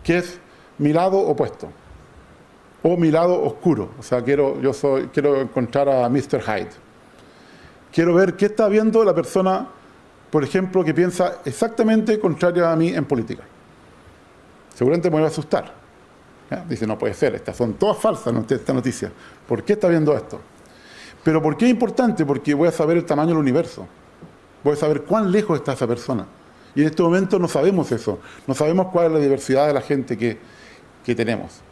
que es mi lado opuesto, o mi lado oscuro. O sea, quiero encontrar a Mr. Hyde. Quiero ver qué está viendo la persona, por ejemplo, que piensa exactamente contrario a mí en política. Seguramente me voy a asustar. Dice, no puede ser, estas son todas falsas, esta noticia. ¿Por qué está viendo esto? Pero ¿por qué es importante? Porque voy a saber el tamaño del universo. Voy a saber cuán lejos está esa persona. Y en este momento no sabemos eso. No sabemos cuál es la diversidad de la gente que tenemos.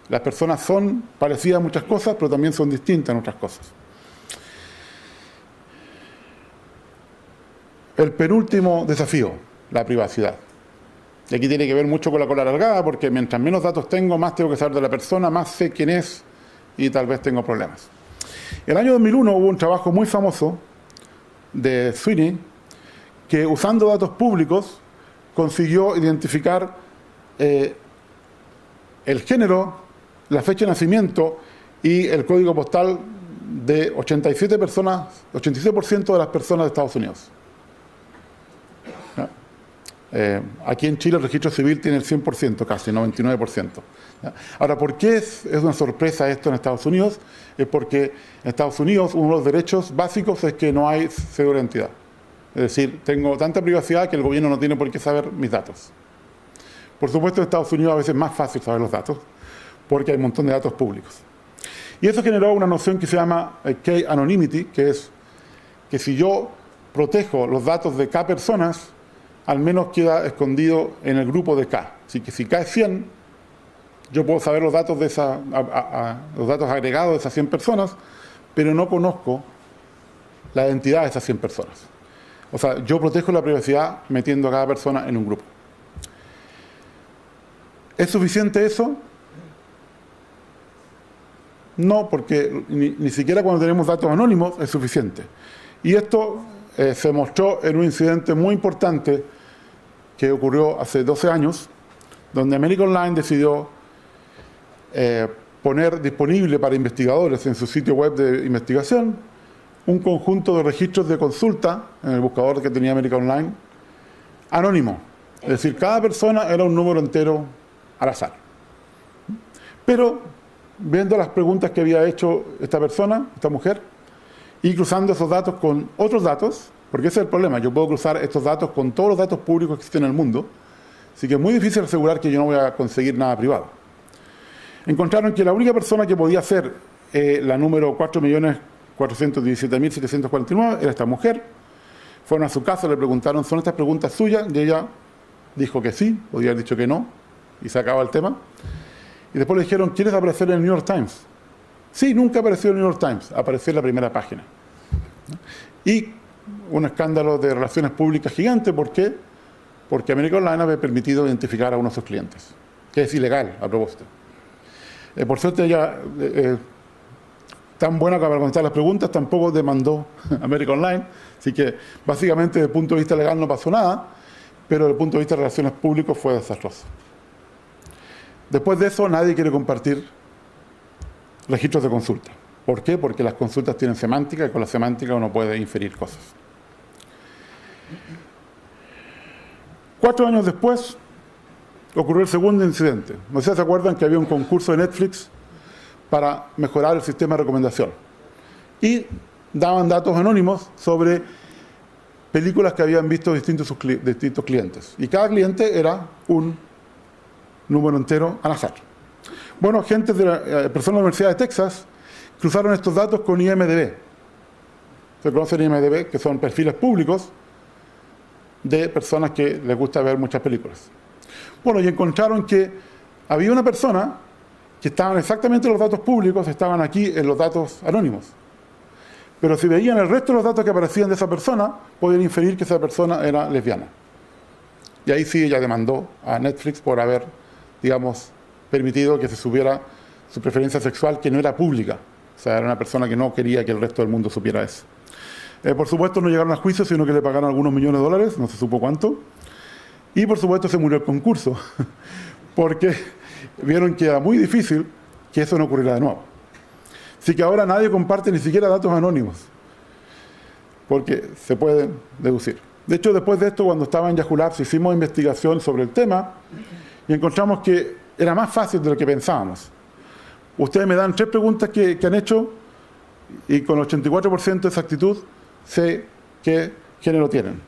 Las personas son parecidas en muchas cosas, pero también son distintas en otras cosas. El penúltimo desafío, la privacidad. Y aquí tiene que ver mucho con la cola alargada, porque mientras menos datos tengo, más tengo que saber de la persona, más sé quién es y tal vez tengo problemas. En el año 2001 hubo un trabajo muy famoso de Sweeney que, usando datos públicos, consiguió identificar el género, la fecha de nacimiento y el código postal de 86% de las personas de Estados Unidos. Aquí en Chile el registro civil tiene el 100%, casi 99%. Ahora, ¿por qué es una sorpresa esto en Estados Unidos? Es porque en Estados Unidos uno de los derechos básicos es que no hay cédula de identidad. Es decir, tengo tanta privacidad que el gobierno no tiene por qué saber mis datos. Por supuesto, en Estados Unidos a veces es más fácil saber los datos, porque hay un montón de datos públicos. Y eso generó una noción que se llama K-anonymity, que es que si yo protejo los datos de K personas, al menos queda escondido en el grupo de K. Así que si K es 100, yo puedo saber los datos los datos agregados de esas 100 personas, pero no conozco la identidad de esas 100 personas. O sea, yo protejo la privacidad metiendo a cada persona en un grupo. ¿Es suficiente eso? No, porque ni siquiera cuando tenemos datos anónimos es suficiente. Y esto se mostró en un incidente muy importante que ocurrió hace 12 años, donde American Online decidió poner disponible para investigadores en su sitio web de investigación un conjunto de registros de consulta en el buscador que tenía American Online, anónimo. Es decir, cada persona era un número entero al azar. Pero, viendo las preguntas que había hecho esta persona, esta mujer, y cruzando esos datos con otros datos, porque ese es el problema, yo puedo cruzar estos datos con todos los datos públicos que existen en el mundo, así que es muy difícil asegurar que yo no voy a conseguir nada privado. Encontraron que la única persona que podía ser la número 4.417.749 era esta mujer. Fueron a su casa, le preguntaron, ¿son estas preguntas suyas? Y ella dijo que sí, podía haber dicho que no, y se acaba el tema. Y después le dijeron, ¿quieres aparecer en el New York Times? Sí, nunca apareció en el New York Times, apareció en la primera página. Y un escándalo de relaciones públicas gigante. ¿Por qué? Porque American Online había permitido identificar a uno de sus clientes, que es ilegal a propósito. Por suerte ella, tan buena que para contestar las preguntas, tampoco demandó American Online, así que básicamente desde el punto de vista legal no pasó nada, pero desde el punto de vista de relaciones públicas fue desastroso. Después de eso nadie quiere compartir registros de consulta. ¿Por qué? Porque las consultas tienen semántica y con la semántica uno puede inferir cosas. 4 años después ocurrió el segundo incidente. No sé si se acuerdan que había un concurso de Netflix para mejorar el sistema de recomendación. Y daban datos anónimos sobre películas que habían visto distintos clientes. Y cada cliente era un número entero al azar. Bueno, personas de la Universidad de Texas cruzaron estos datos con IMDb. Se conocen IMDb, que son perfiles públicos de personas que les gusta ver muchas películas. Bueno, y encontraron que había una persona que estaban exactamente los datos públicos, estaban aquí en los datos anónimos. Pero si veían el resto de los datos que aparecían de esa persona, podían inferir que esa persona era lesbiana. Y ahí sí ella demandó a Netflix por haber, digamos, permitido que se supiera su preferencia sexual, que no era pública. O sea, era una persona que no quería que el resto del mundo supiera eso. Por supuesto no llegaron a juicio, sino que le pagaron algunos millones de dólares, no se supo cuánto. Y por supuesto se murió el concurso, porque vieron que era muy difícil que eso no ocurriera de nuevo. Así que ahora nadie comparte ni siquiera datos anónimos, porque se pueden deducir. De hecho, después de esto, cuando estaba en Yahoo Labs, hicimos investigación sobre el tema y encontramos que era más fácil de lo que pensábamos. Ustedes me dan 3 preguntas que han hecho y con 84% de exactitud sé qué género tienen.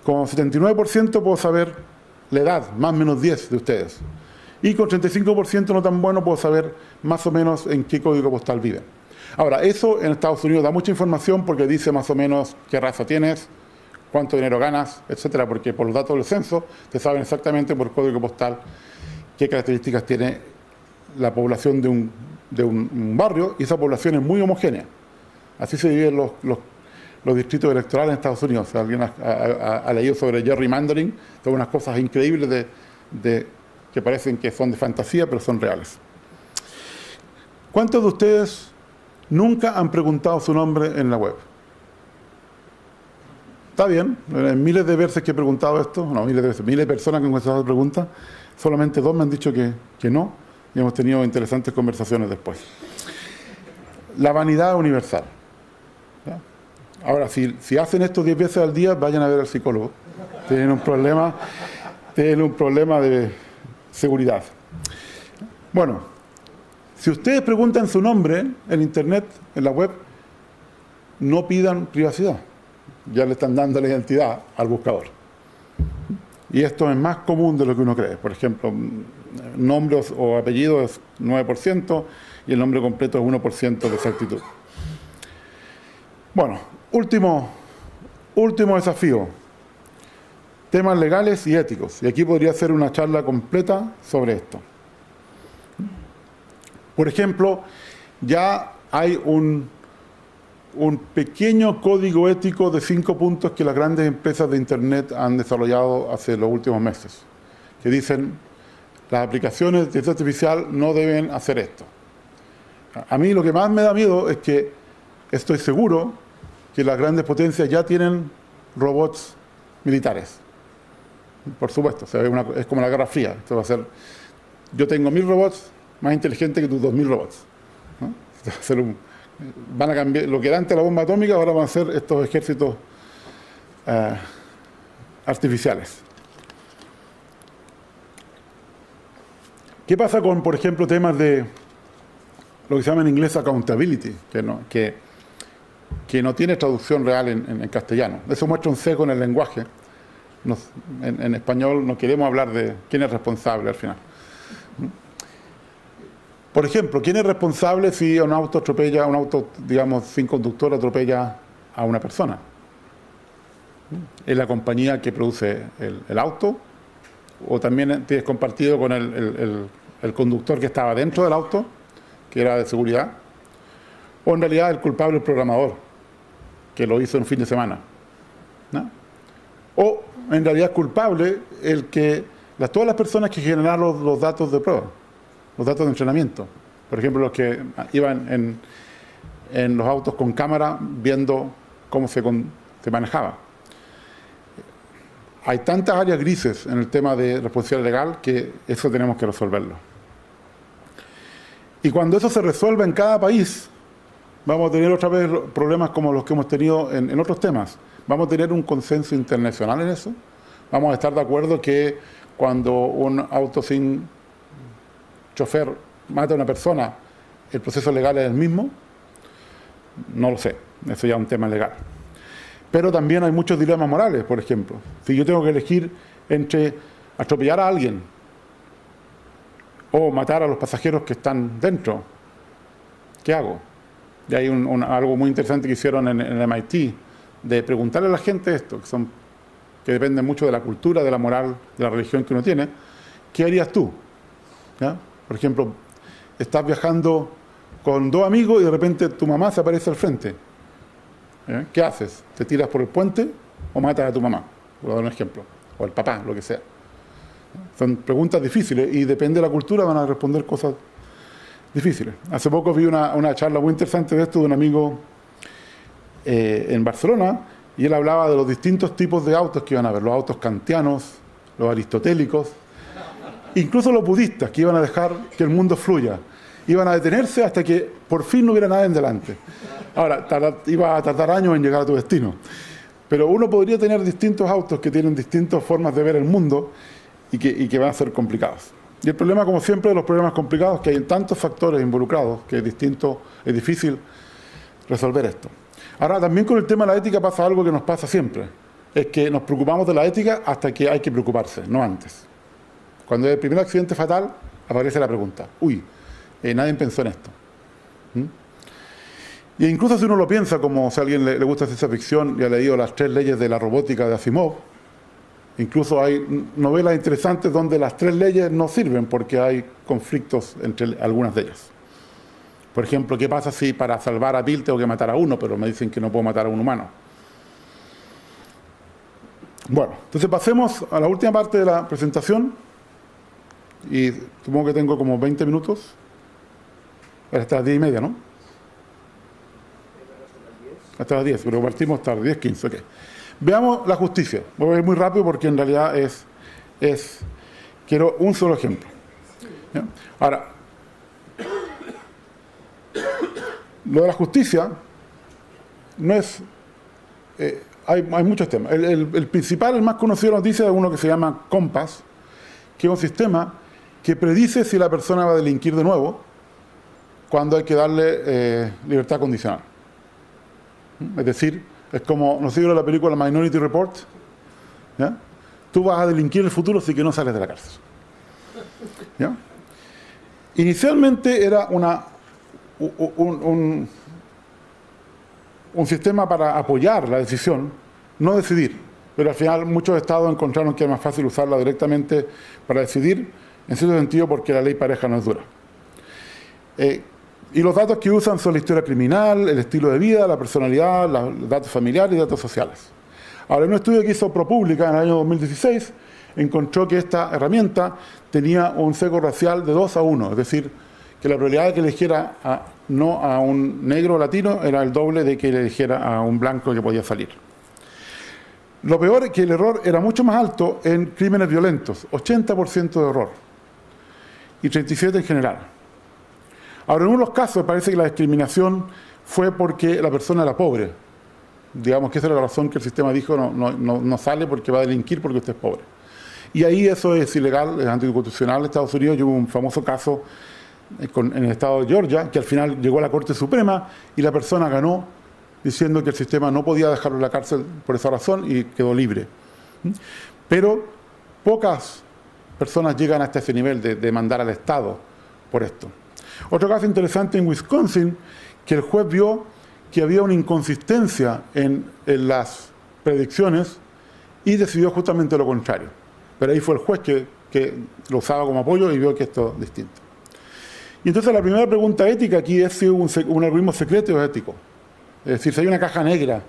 Con 79% puedo saber la edad, más o menos 10 de ustedes. Y con 35% no tan bueno puedo saber más o menos en qué código postal viven. Ahora, eso en Estados Unidos da mucha información porque dice más o menos qué raza tienes, cuánto dinero ganas, etcétera, porque por los datos del censo te saben exactamente por código postal qué características tiene la población de un barrio, y esa población es muy homogénea. Así se dividen los distritos electorales en Estados Unidos. Si alguien ha leído sobre gerrymandering, son unas cosas increíbles que parecen que son de fantasía, pero son reales. ¿Cuántos de ustedes nunca han preguntado su nombre en la web? Está bien, en miles de veces que he preguntado esto, no, miles de veces, miles de personas que han contestado preguntas, solamente 2 me han dicho que no, y hemos tenido interesantes conversaciones después. La vanidad universal. ¿Ya? Ahora, si hacen esto 10 veces al día, vayan a ver al psicólogo. Tienen un problema de seguridad. Bueno, si ustedes preguntan su nombre en internet, en la web, no pidan privacidad. Ya le están dando la identidad al buscador. Y esto es más común de lo que uno cree. Por ejemplo, nombre o apellido es 9% y el nombre completo es 1% de exactitud. Bueno, último desafío. Temas legales y éticos. Y aquí podría hacer una charla completa sobre esto. Por ejemplo, ya hay un pequeño código ético de 5 puntos que las grandes empresas de Internet han desarrollado hace los últimos meses, que dicen, las aplicaciones de inteligencia artificial no deben hacer esto. A mí lo que más me da miedo es que estoy seguro que las grandes potencias ya tienen robots militares. Por supuesto, o sea, es como la Guerra Fría. Esto va a ser, yo tengo 1000 robots más inteligentes que tus 2000 robots, ¿no? Esto va a ser van a cambiar, lo que era antes la bomba atómica, ahora van a ser estos ejércitos artificiales. ¿Qué pasa con, por ejemplo, temas de lo que se llama en inglés accountability, que no tiene traducción real en castellano? Eso muestra un sesgo en el lenguaje. En español no queremos hablar de quién es responsable al final. Por ejemplo, ¿quién es responsable si un auto, digamos, sin conductor atropella a una persona? ¿Es la compañía que produce el auto? ¿O también tienes compartido con el conductor que estaba dentro del auto, que era de seguridad? ¿O en realidad el culpable es el programador, que lo hizo en fin de semana? ¿No? ¿O en realidad es culpable todas las personas que generaron los datos de prueba? Los datos de entrenamiento. Por ejemplo, los que iban en los autos con cámara viendo cómo se manejaba. Hay tantas áreas grises en el tema de responsabilidad legal que eso tenemos que resolverlo. Y cuando eso se resuelva en cada país, vamos a tener otra vez problemas como los que hemos tenido en otros temas. Vamos a tener un consenso internacional en eso. Vamos a estar de acuerdo que cuando un auto sin chofer mata a una persona, ¿el proceso legal es el mismo? No lo sé, eso ya es un tema legal. Pero también hay muchos dilemas morales, por ejemplo. Si yo tengo que elegir entre atropellar a alguien o matar a los pasajeros que están dentro, ¿qué hago? Y hay algo muy interesante que hicieron en el MIT, de preguntarle a la gente esto, que depende mucho de la cultura, de la moral, de la religión que uno tiene. ¿Qué harías tú? ¿Ya? Por ejemplo, estás viajando con dos amigos y de repente tu mamá se aparece al frente. ¿Ya? ¿Qué haces? ¿Te tiras por el puente o matas a tu mamá? Voy a dar un ejemplo. O el papá, lo que sea. Son preguntas difíciles y depende de la cultura van a responder cosas difíciles. Hace poco vi una charla muy interesante de esto de un amigo en Barcelona, y él hablaba de los distintos tipos de autos que iban a haber, los autos kantianos, los aristotélicos, incluso los budistas, que iban a dejar que el mundo fluya, iban a detenerse hasta que por fin no hubiera nada en delante. Ahora, iba a tardar años en llegar a tu destino, pero uno podría tener distintos autos que tienen distintas formas de ver el mundo y que van a ser complicados. Y el problema, como siempre, de los problemas complicados, que hay tantos factores involucrados que es difícil resolver esto. Ahora, también con el tema de la ética pasa algo que nos pasa siempre. Es que nos preocupamos de la ética hasta que hay que preocuparse, no antes. Cuando hay el primer accidente fatal, aparece la pregunta. Uy, nadie pensó en esto. Y incluso si uno lo piensa, como si a alguien le gusta ciencia ficción y ha leído las 3 leyes de la robótica de Asimov, incluso hay novelas interesantes donde las 3 leyes no sirven porque hay conflictos entre algunas de ellas. Por ejemplo, ¿qué pasa si para salvar a Bill tengo que matar a uno, pero me dicen que no puedo matar a un humano? Bueno, entonces pasemos a la última parte de la presentación. Y supongo que tengo como 20 minutos. Hasta las 10:30, ¿no? Hasta las 10, pero partimos tarde, 10:15, ok. Veamos la justicia. Voy a ir muy rápido porque en realidad quiero un solo ejemplo. ¿Ya? Ahora, lo de la justicia no es... hay muchos temas. El principal, el más conocido de la noticia es uno que se llama Compass, que es un sistema que predice si la persona va a delinquir de nuevo cuando hay que darle libertad condicional. Es decir, es como, ¿no se vio la película Minority Report? ¿Ya? Tú vas a delinquir en el futuro si que no sales de la cárcel. ¿Ya? Inicialmente era un sistema para apoyar la decisión, no decidir. Pero al final muchos estados encontraron que era más fácil usarla directamente para decidir, en cierto sentido porque la ley pareja no es dura. Y los datos que usan son la historia criminal, el estilo de vida, la personalidad, los datos familiares y datos sociales. Ahora, en un estudio que hizo ProPublica en el año 2016, encontró que esta herramienta tenía un sesgo racial de 2-1, es decir, que la probabilidad de que eligiera no a un negro latino era el doble de que le eligiera a un blanco que podía salir. Lo peor es que el error era mucho más alto en crímenes violentos, 80% de error, y 37% en general. Ahora, en uno de los casos parece que la discriminación fue porque la persona era pobre. Digamos que esa era la razón que el sistema dijo no sale porque va a delinquir porque usted es pobre. Y ahí eso es ilegal, es anticonstitucional en Estados Unidos. Y hubo un famoso caso en el estado de Georgia que al final llegó a la Corte Suprema y la persona ganó diciendo que el sistema no podía dejarlo en la cárcel por esa razón y quedó libre. Pero pocas personas llegan hasta ese nivel de demandar al Estado por esto. Otro caso interesante en Wisconsin, que el juez vio que había una inconsistencia en las predicciones y decidió justamente lo contrario. Pero ahí fue el juez que lo usaba como apoyo y vio que esto es distinto. Y entonces la primera pregunta ética aquí es si un algoritmo secreto es ético. Es decir, si hay una caja negra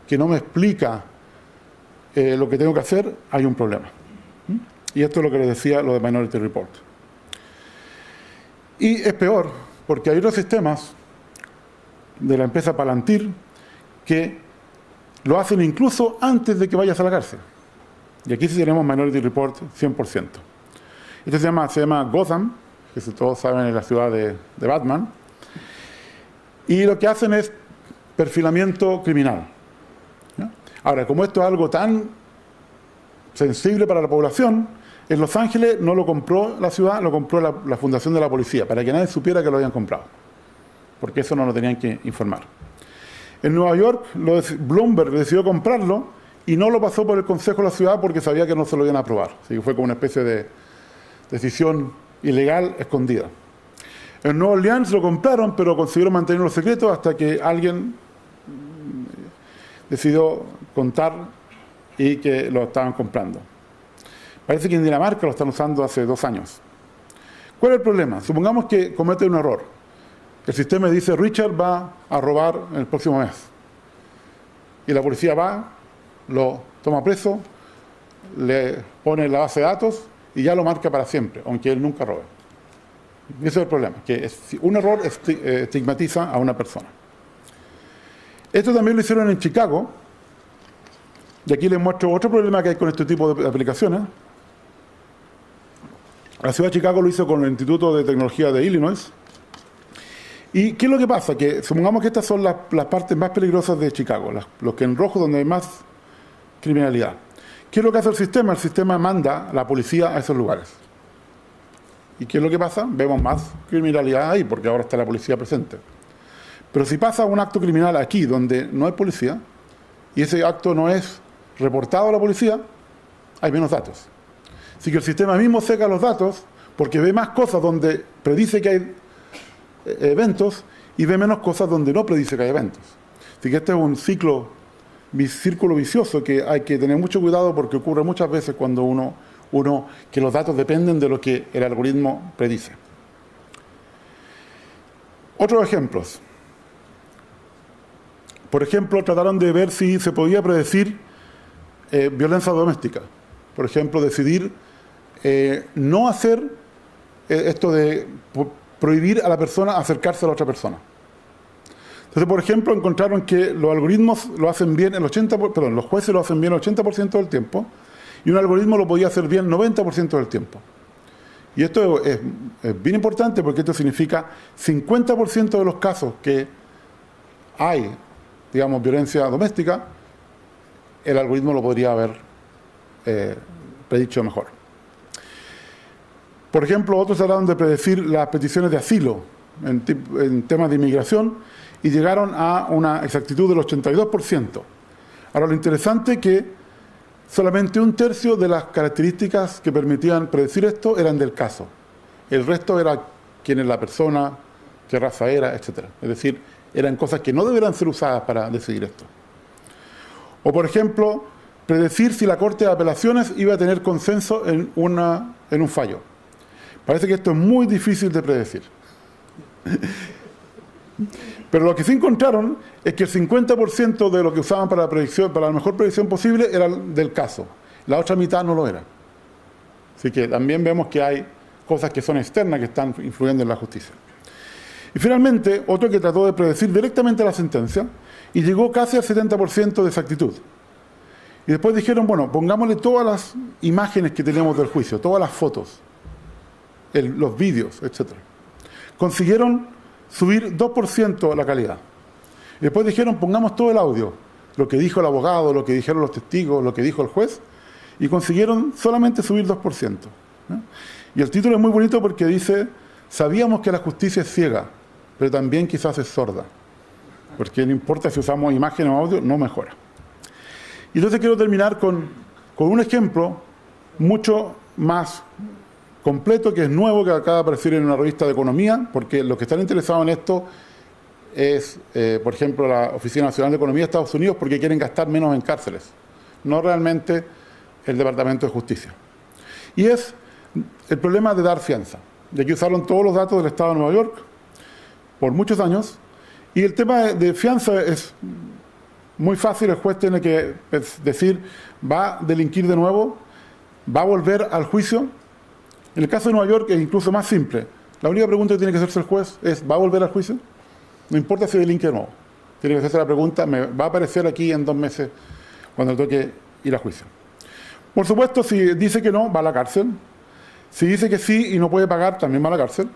que no me explica lo que tengo que hacer, hay un problema. Y esto es lo que les decía lo de Minority Report. Y es peor, porque hay otros sistemas de la empresa Palantir que lo hacen incluso antes de que vayas a la cárcel. Y aquí sí tenemos Minority Report 100%. Esto se llama Gotham, que todos saben es la ciudad de Batman. Y lo que hacen es perfilamiento criminal. ¿Ya? Ahora, como esto es algo tan sensible para la población, en Los Ángeles no lo compró la ciudad, lo compró la fundación de la policía, para que nadie supiera que lo habían comprado. Porque eso no lo tenían que informar. En Nueva York, Bloomberg decidió comprarlo y no lo pasó por el Consejo de la Ciudad porque sabía que no se lo iban a aprobar. Así que fue como una especie de decisión ilegal escondida. En Nueva Orleans lo compraron, pero consiguieron mantenerlo secreto hasta que alguien decidió contar y que lo estaban comprando. Parece que en Dinamarca lo están usando hace 2 años. ¿Cuál es el problema? Supongamos que comete un error. El sistema dice, Richard va a robar en el próximo mes. Y la policía va, lo toma preso, le pone en la base de datos y ya lo marca para siempre, aunque él nunca robe. Ese es el problema, que un error estigmatiza a una persona. Esto también lo hicieron en Chicago, y aquí les muestro otro problema que hay con este tipo de aplicaciones. La ciudad de Chicago lo hizo con el Instituto de Tecnología de Illinois. ¿Y qué es lo que pasa? Que supongamos que estas son las partes más peligrosas de Chicago, los que en rojo donde hay más criminalidad. ¿Qué es lo que hace el sistema? El sistema manda a la policía a esos lugares. ¿Y qué es lo que pasa? Vemos más criminalidad ahí, porque ahora está la policía presente. Pero si pasa un acto criminal aquí, donde no hay policía, y ese acto no es reportado a la policía, hay menos datos. Así que el sistema mismo seca los datos, porque ve más cosas donde predice que hay eventos, y ve menos cosas donde no predice que hay eventos. Así que este es un círculo vicioso que hay que tener mucho cuidado, porque ocurre muchas veces cuando que los datos dependen de lo que el algoritmo predice. Otros ejemplos. Por ejemplo, trataron de ver si se podía predecir violencia doméstica. Por ejemplo, decidir no hacer esto de prohibir a la persona acercarse a la otra persona. Entonces, por ejemplo, encontraron que los algoritmos lo hacen bien los jueces lo hacen bien el 80% del tiempo, y un algoritmo lo podía hacer bien el 90% del tiempo. Y esto es bien importante, porque esto significa 50% de los casos que hay, digamos, violencia doméstica, el algoritmo lo podría haber predicho mejor. Por ejemplo, otros trataron de predecir las peticiones de asilo en temas de inmigración y llegaron a una exactitud del 82%. Ahora, lo interesante es que solamente 1/3 de las características que permitían predecir esto eran del caso. El resto era quién es la persona, qué raza era, etc. Es decir, eran cosas que no deberían ser usadas para decidir esto. O, por ejemplo, predecir si la Corte de Apelaciones iba a tener consenso en un fallo. Parece que esto es muy difícil de predecir. Pero lo que sí encontraron es que el 50% de lo que usaban para la mejor predicción posible era del caso. La otra mitad no lo era. Así que también vemos que hay cosas que son externas que están influyendo en la justicia. Y finalmente, otro que trató de predecir directamente la sentencia y llegó casi al 70% de exactitud. Y después dijeron, bueno, pongámosle todas las imágenes que tenemos del juicio, todas las fotos, los vídeos, etc. Consiguieron subir 2% la calidad. Y después dijeron, pongamos todo el audio, lo que dijo el abogado, lo que dijeron los testigos, lo que dijo el juez, y consiguieron solamente subir 2%. ¿No? Y el título es muy bonito porque dice, sabíamos que la justicia es ciega, pero también quizás es sorda. Porque no importa si usamos imagen o audio, no mejora. Y entonces quiero terminar con un ejemplo mucho más completo, que es nuevo, que acaba de aparecer en una revista de economía, porque los que están interesados en esto es, por ejemplo, la Oficina Nacional de Economía de Estados Unidos, porque quieren gastar menos en cárceles, no realmente el Departamento de Justicia. Y es el problema de dar fianza. Y aquí usaron todos los datos del Estado de Nueva York por muchos años, y el tema de fianza es muy fácil. El juez tiene que decir, ¿va a delinquir de nuevo? ¿Va a volver al juicio? En el caso de Nueva York es incluso más simple. La única pregunta que tiene que hacerse el juez es, ¿va a volver al juicio? No importa si delinque o no. Tiene que hacerse la pregunta, ¿me va a aparecer aquí en 2 meses cuando le toque ir a juicio? Por supuesto, si dice que no, va a la cárcel. Si dice que sí y no puede pagar, también va a la cárcel.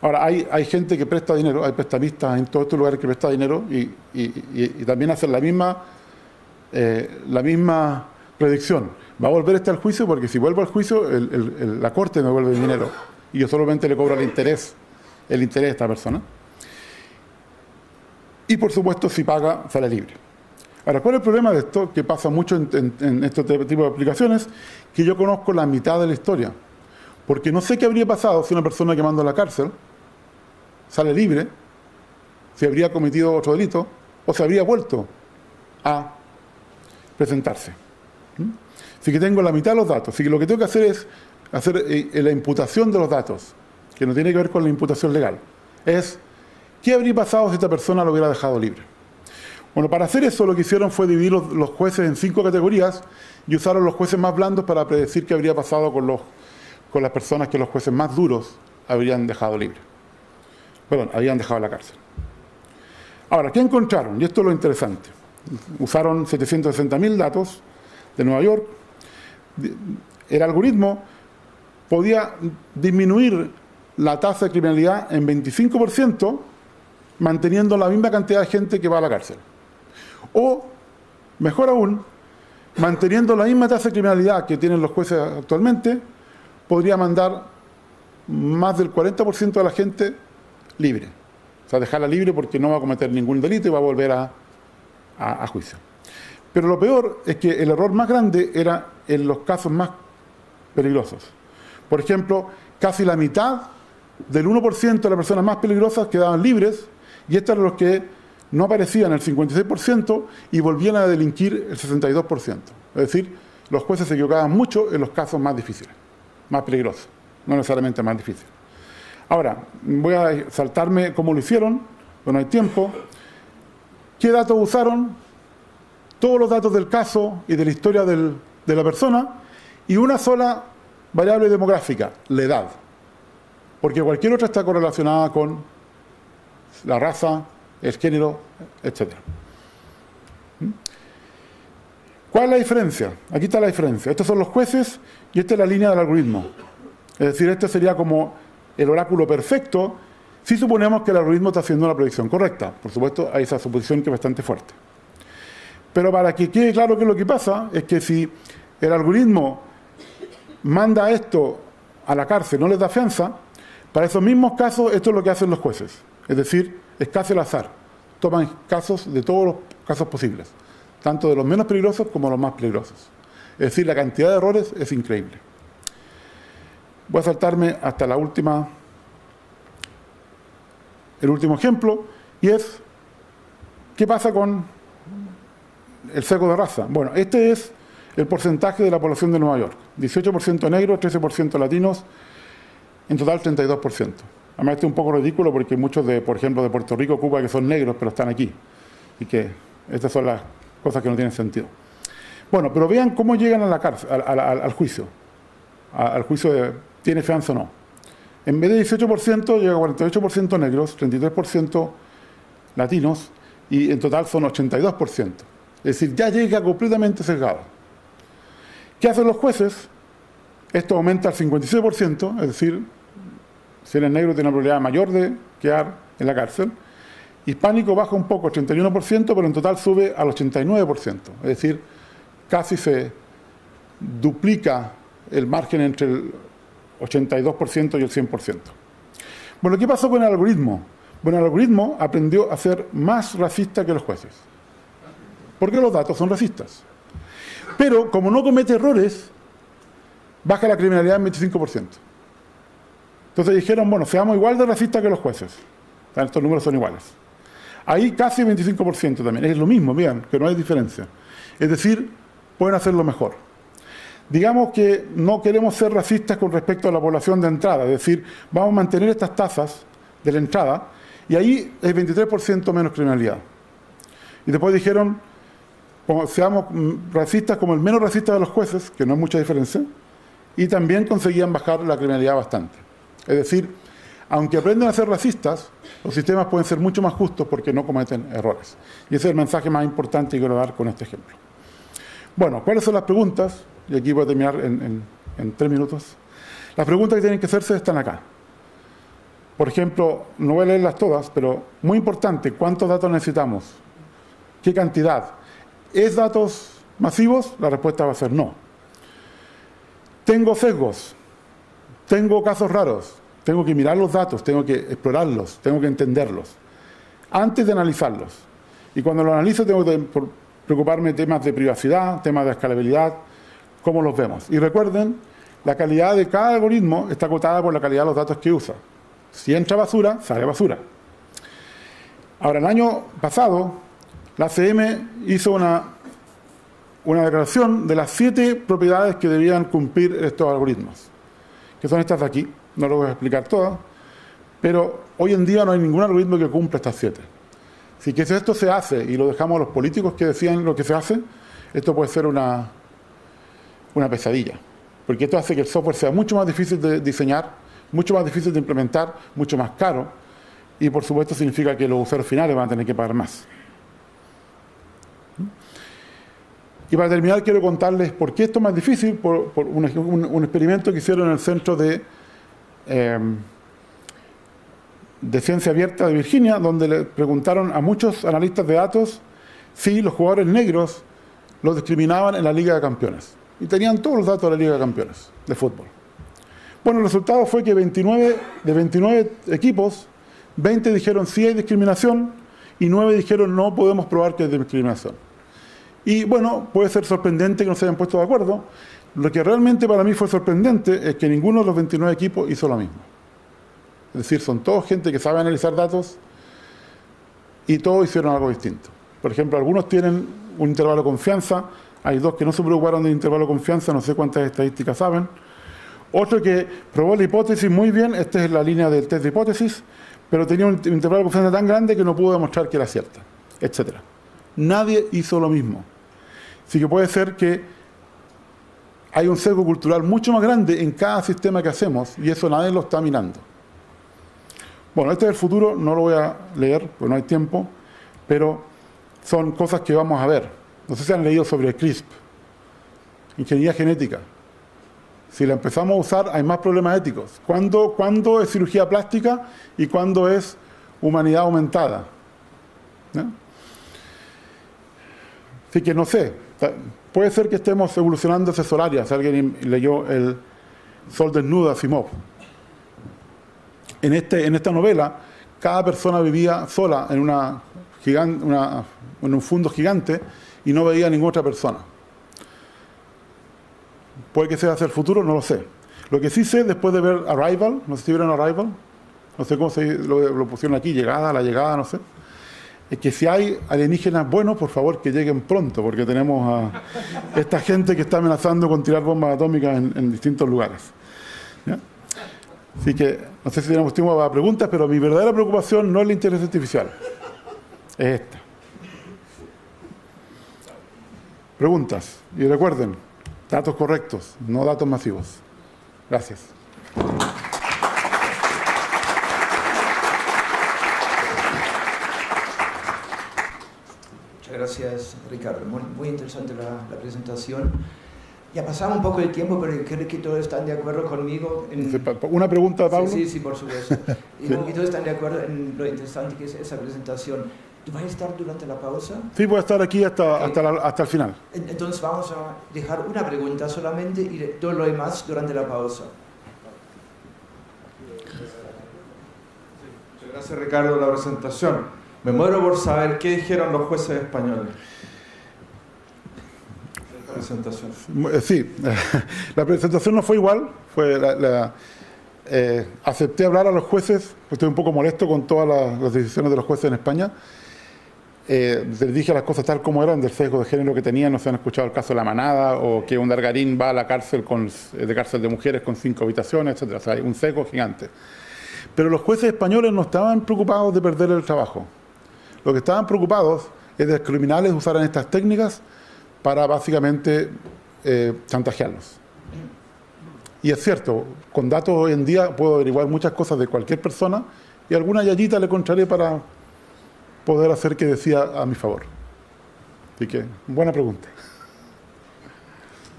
Ahora, hay gente que presta dinero, hay prestamistas en todos estos lugares que presta dinero y también hacen la misma predicción. Va a volver al juicio, porque si vuelvo al juicio, la corte me devuelve el dinero y yo solamente le cobro el interés de esta persona. Y por supuesto, si paga, sale libre. Ahora, ¿cuál es el problema de esto? Que pasa mucho en este tipo de aplicaciones, que yo conozco la mitad de la historia. Porque no sé qué habría pasado si una persona que mando a la cárcel sale libre, si habría cometido otro delito o se habría vuelto a presentarse. Así que tengo la mitad de los datos. Así que lo que tengo que hacer es hacer la imputación de los datos, que no tiene que ver con la imputación legal. Es, ¿qué habría pasado si esta persona lo hubiera dejado libre? Bueno, para hacer eso lo que hicieron fue dividir los jueces en 5 categorías y usaron los jueces más blandos para predecir qué habría pasado con las personas que los jueces más duros habrían dejado libre. Perdón, habían dejado en la cárcel. Ahora, ¿qué encontraron? Y esto es lo interesante. Usaron 760.000 datos de Nueva York. El algoritmo podía disminuir la tasa de criminalidad en 25%, manteniendo la misma cantidad de gente que va a la cárcel. O, mejor aún, manteniendo la misma tasa de criminalidad que tienen los jueces actualmente, podría mandar más del 40% de la gente libre. O sea, dejarla libre porque no va a cometer ningún delito y va a volver a juicio. Pero lo peor es que el error más grande era en los casos más peligrosos. Por ejemplo, casi la mitad del 1% de las personas más peligrosas quedaban libres, y estos eran los que no aparecían el 56% y volvían a delinquir el 62%. Es decir, los jueces se equivocaban mucho en los casos más difíciles, más peligrosos, no necesariamente más difíciles. Ahora, voy a saltarme cómo lo hicieron, pero no hay tiempo. ¿Qué datos usaron? Todos los datos del caso y de la historia de la persona, y una sola variable demográfica, la edad. Porque cualquier otra está correlacionada con la raza, el género, etc. ¿Cuál es la diferencia? Aquí está la diferencia. Estos son los jueces y esta es la línea del algoritmo. Es decir, este sería como el oráculo perfecto si suponemos que el algoritmo está haciendo una predicción correcta. Por supuesto, hay esa suposición que es bastante fuerte. Pero para que quede claro qué es lo que pasa, es que si el algoritmo manda esto a la cárcel, no les da fianza, para esos mismos casos esto es lo que hacen los jueces. Es decir, es casi al azar. Toman casos de todos los casos posibles, tanto de los menos peligrosos como de los más peligrosos. Es decir, la cantidad de errores es increíble. Voy a saltarme hasta el último ejemplo, y es, ¿qué pasa con el sesgo de raza? Bueno, este es el porcentaje de la población de Nueva York. 18% negros, 13% latinos, en total 32%. Además, este es un poco ridículo porque muchos, por ejemplo, de Puerto Rico, Cuba, que son negros, pero están aquí. Y que estas son las cosas que no tienen sentido. Bueno, pero vean cómo llegan a la cárcel, al juicio. Al juicio de ¿tiene fianza o no? En vez de 18%, llega a 48% negros, 33% latinos, y en total son 82%. Es decir, ya llega completamente sesgado. ¿Qué hacen los jueces? Esto aumenta al 56%, es decir, si eres negro tiene una probabilidad mayor de quedar en la cárcel. Hispánico baja un poco, 81%, pero en total sube al 89%. Es decir, casi se duplica el margen entre el 82% y el 100%. Bueno, ¿qué pasó con el algoritmo? Bueno, el algoritmo aprendió a ser más racista que los jueces. Porque los datos son racistas. Pero, como no comete errores, baja la criminalidad en 25%. Entonces dijeron, bueno, seamos igual de racistas que los jueces. Estos números son iguales. Ahí casi 25% también. Es lo mismo, vean, que no hay diferencia. Es decir, pueden hacerlo mejor. Digamos que no queremos ser racistas con respecto a la población de entrada. Es decir, vamos a mantener estas tasas de la entrada y ahí es 23% menos criminalidad. Y después dijeron, seamos racistas como el menos racista de los jueces, que no hay mucha diferencia, y también conseguían bajar la criminalidad bastante. Es decir, aunque aprendan a ser racistas, los sistemas pueden ser mucho más justos porque no cometen errores. Y ese es el mensaje más importante que quiero dar con este ejemplo. Bueno, ¿cuáles son las preguntas? Y aquí voy a terminar en 3 minutos. Las preguntas que tienen que hacerse están acá. Por ejemplo, no voy a leerlas todas, pero muy importante, ¿cuántos datos necesitamos? ¿Qué cantidad? ¿Es datos masivos? La respuesta va a ser no. ¿Tengo sesgos? ¿Tengo casos raros? Tengo que mirar los datos, tengo que explorarlos, tengo que entenderlos, antes de analizarlos. Y cuando los analizo tengo que preocuparme de temas de privacidad, temas de escalabilidad, cómo los vemos. Y recuerden, la calidad de cada algoritmo está acotada por la calidad de los datos que usa. Si entra basura, sale basura. Ahora, el año pasado, la ACM hizo una declaración de las 7 propiedades que debían cumplir estos algoritmos, que son estas de aquí. No lo voy a explicar todas, pero hoy en día no hay ningún algoritmo que cumpla estas 7. Así que si esto se hace y lo dejamos a los políticos que decían lo que se hace, esto puede ser una pesadilla. Porque esto hace que el software sea mucho más difícil de diseñar, mucho más difícil de implementar, mucho más caro, y por supuesto significa que los usuarios finales van a tener que pagar más. Y para terminar quiero contarles por qué esto es más difícil, por un experimento que hicieron en el Centro de Ciencia Abierta de Virginia, donde le preguntaron a muchos analistas de datos si los jugadores negros los discriminaban en la Liga de Campeones. Y tenían todos los datos de la Liga de Campeones de fútbol. Bueno, el resultado fue que de 29 equipos, 20 dijeron sí hay discriminación y 9 dijeron no podemos probar que hay discriminación. Y bueno, puede ser sorprendente que no se hayan puesto de acuerdo. Lo que realmente para mí fue sorprendente es que ninguno de los 29 equipos hizo lo mismo. Es decir, son todos gente que sabe analizar datos y todos hicieron algo distinto. Por ejemplo, algunos tienen un intervalo de confianza, hay 2 que no se preocuparon del intervalo de confianza, no sé cuántas estadísticas saben. Otro que probó la hipótesis muy bien, esta es la línea del test de hipótesis, pero tenía un intervalo de confianza tan grande que no pudo demostrar que era cierta, etc. Nadie hizo lo mismo. Así que puede ser que hay un sesgo cultural mucho más grande en cada sistema que hacemos y eso nadie lo está mirando. Bueno, este es el futuro, no lo voy a leer porque no hay tiempo, pero son cosas que vamos a ver. No sé si han leído sobre CRISP, ingeniería genética. Si la empezamos a usar hay más problemas éticos. ¿Cuándo es cirugía plástica y cuándo es humanidad aumentada? ¿No? Así que no sé, puede ser que estemos evolucionando hacia Solaria, si alguien leyó El Sol desnudo de Asimov. En esta novela, cada persona vivía sola en un fondo gigante y no veía a ninguna otra persona. Puede que sea hacia el futuro, no lo sé. Lo que sí sé, después de ver Arrival, no sé si vieron Arrival, no sé cómo lo pusieron aquí, la llegada, no sé, es que si hay alienígenas buenos, por favor que lleguen pronto, porque tenemos a esta gente que está amenazando con tirar bombas atómicas en distintos lugares. ¿Ya? Así que, no sé si tenemos tiempo para preguntas, pero mi verdadera preocupación no es la inteligencia artificial, es esta. Preguntas, y recuerden, datos correctos, no datos masivos. Gracias. Muchas gracias, Ricardo. Muy interesante la presentación. Ya pasamos un poco el tiempo, pero creo que todos están de acuerdo conmigo. ¿Una pregunta, Pablo? Sí, por supuesto. Y todos están de acuerdo en lo interesante que es esa presentación. ¿Tú vas a estar durante la pausa? Sí, voy a estar aquí hasta el final. Entonces vamos a dejar una pregunta solamente y todo lo demás durante la pausa. Muchas gracias, Ricardo, por la presentación. Me muero por saber qué dijeron los jueces españoles. Presentación. Sí, la presentación no fue igual, acepté hablar a los jueces, pues estoy un poco molesto con todas las decisiones de los jueces en España. Les dije las cosas tal como eran, del sesgo de género que tenían. No se han escuchado el caso de La Manada, o que un dargarín va a la cárcel de mujeres con 5 habitaciones, etcétera. O sea, hay un sesgo gigante. Pero los jueces españoles no estaban preocupados de perder el trabajo. Lo que estaban preocupados es de que los criminales usaran estas técnicas para básicamente chantajearlos. Y es cierto, con datos hoy en día puedo averiguar muchas cosas de cualquier persona y alguna yayita le encontraré para poder hacer que decida a mi favor. Así que, buena pregunta.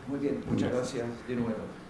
Muy bien, muchas gracias de nuevo.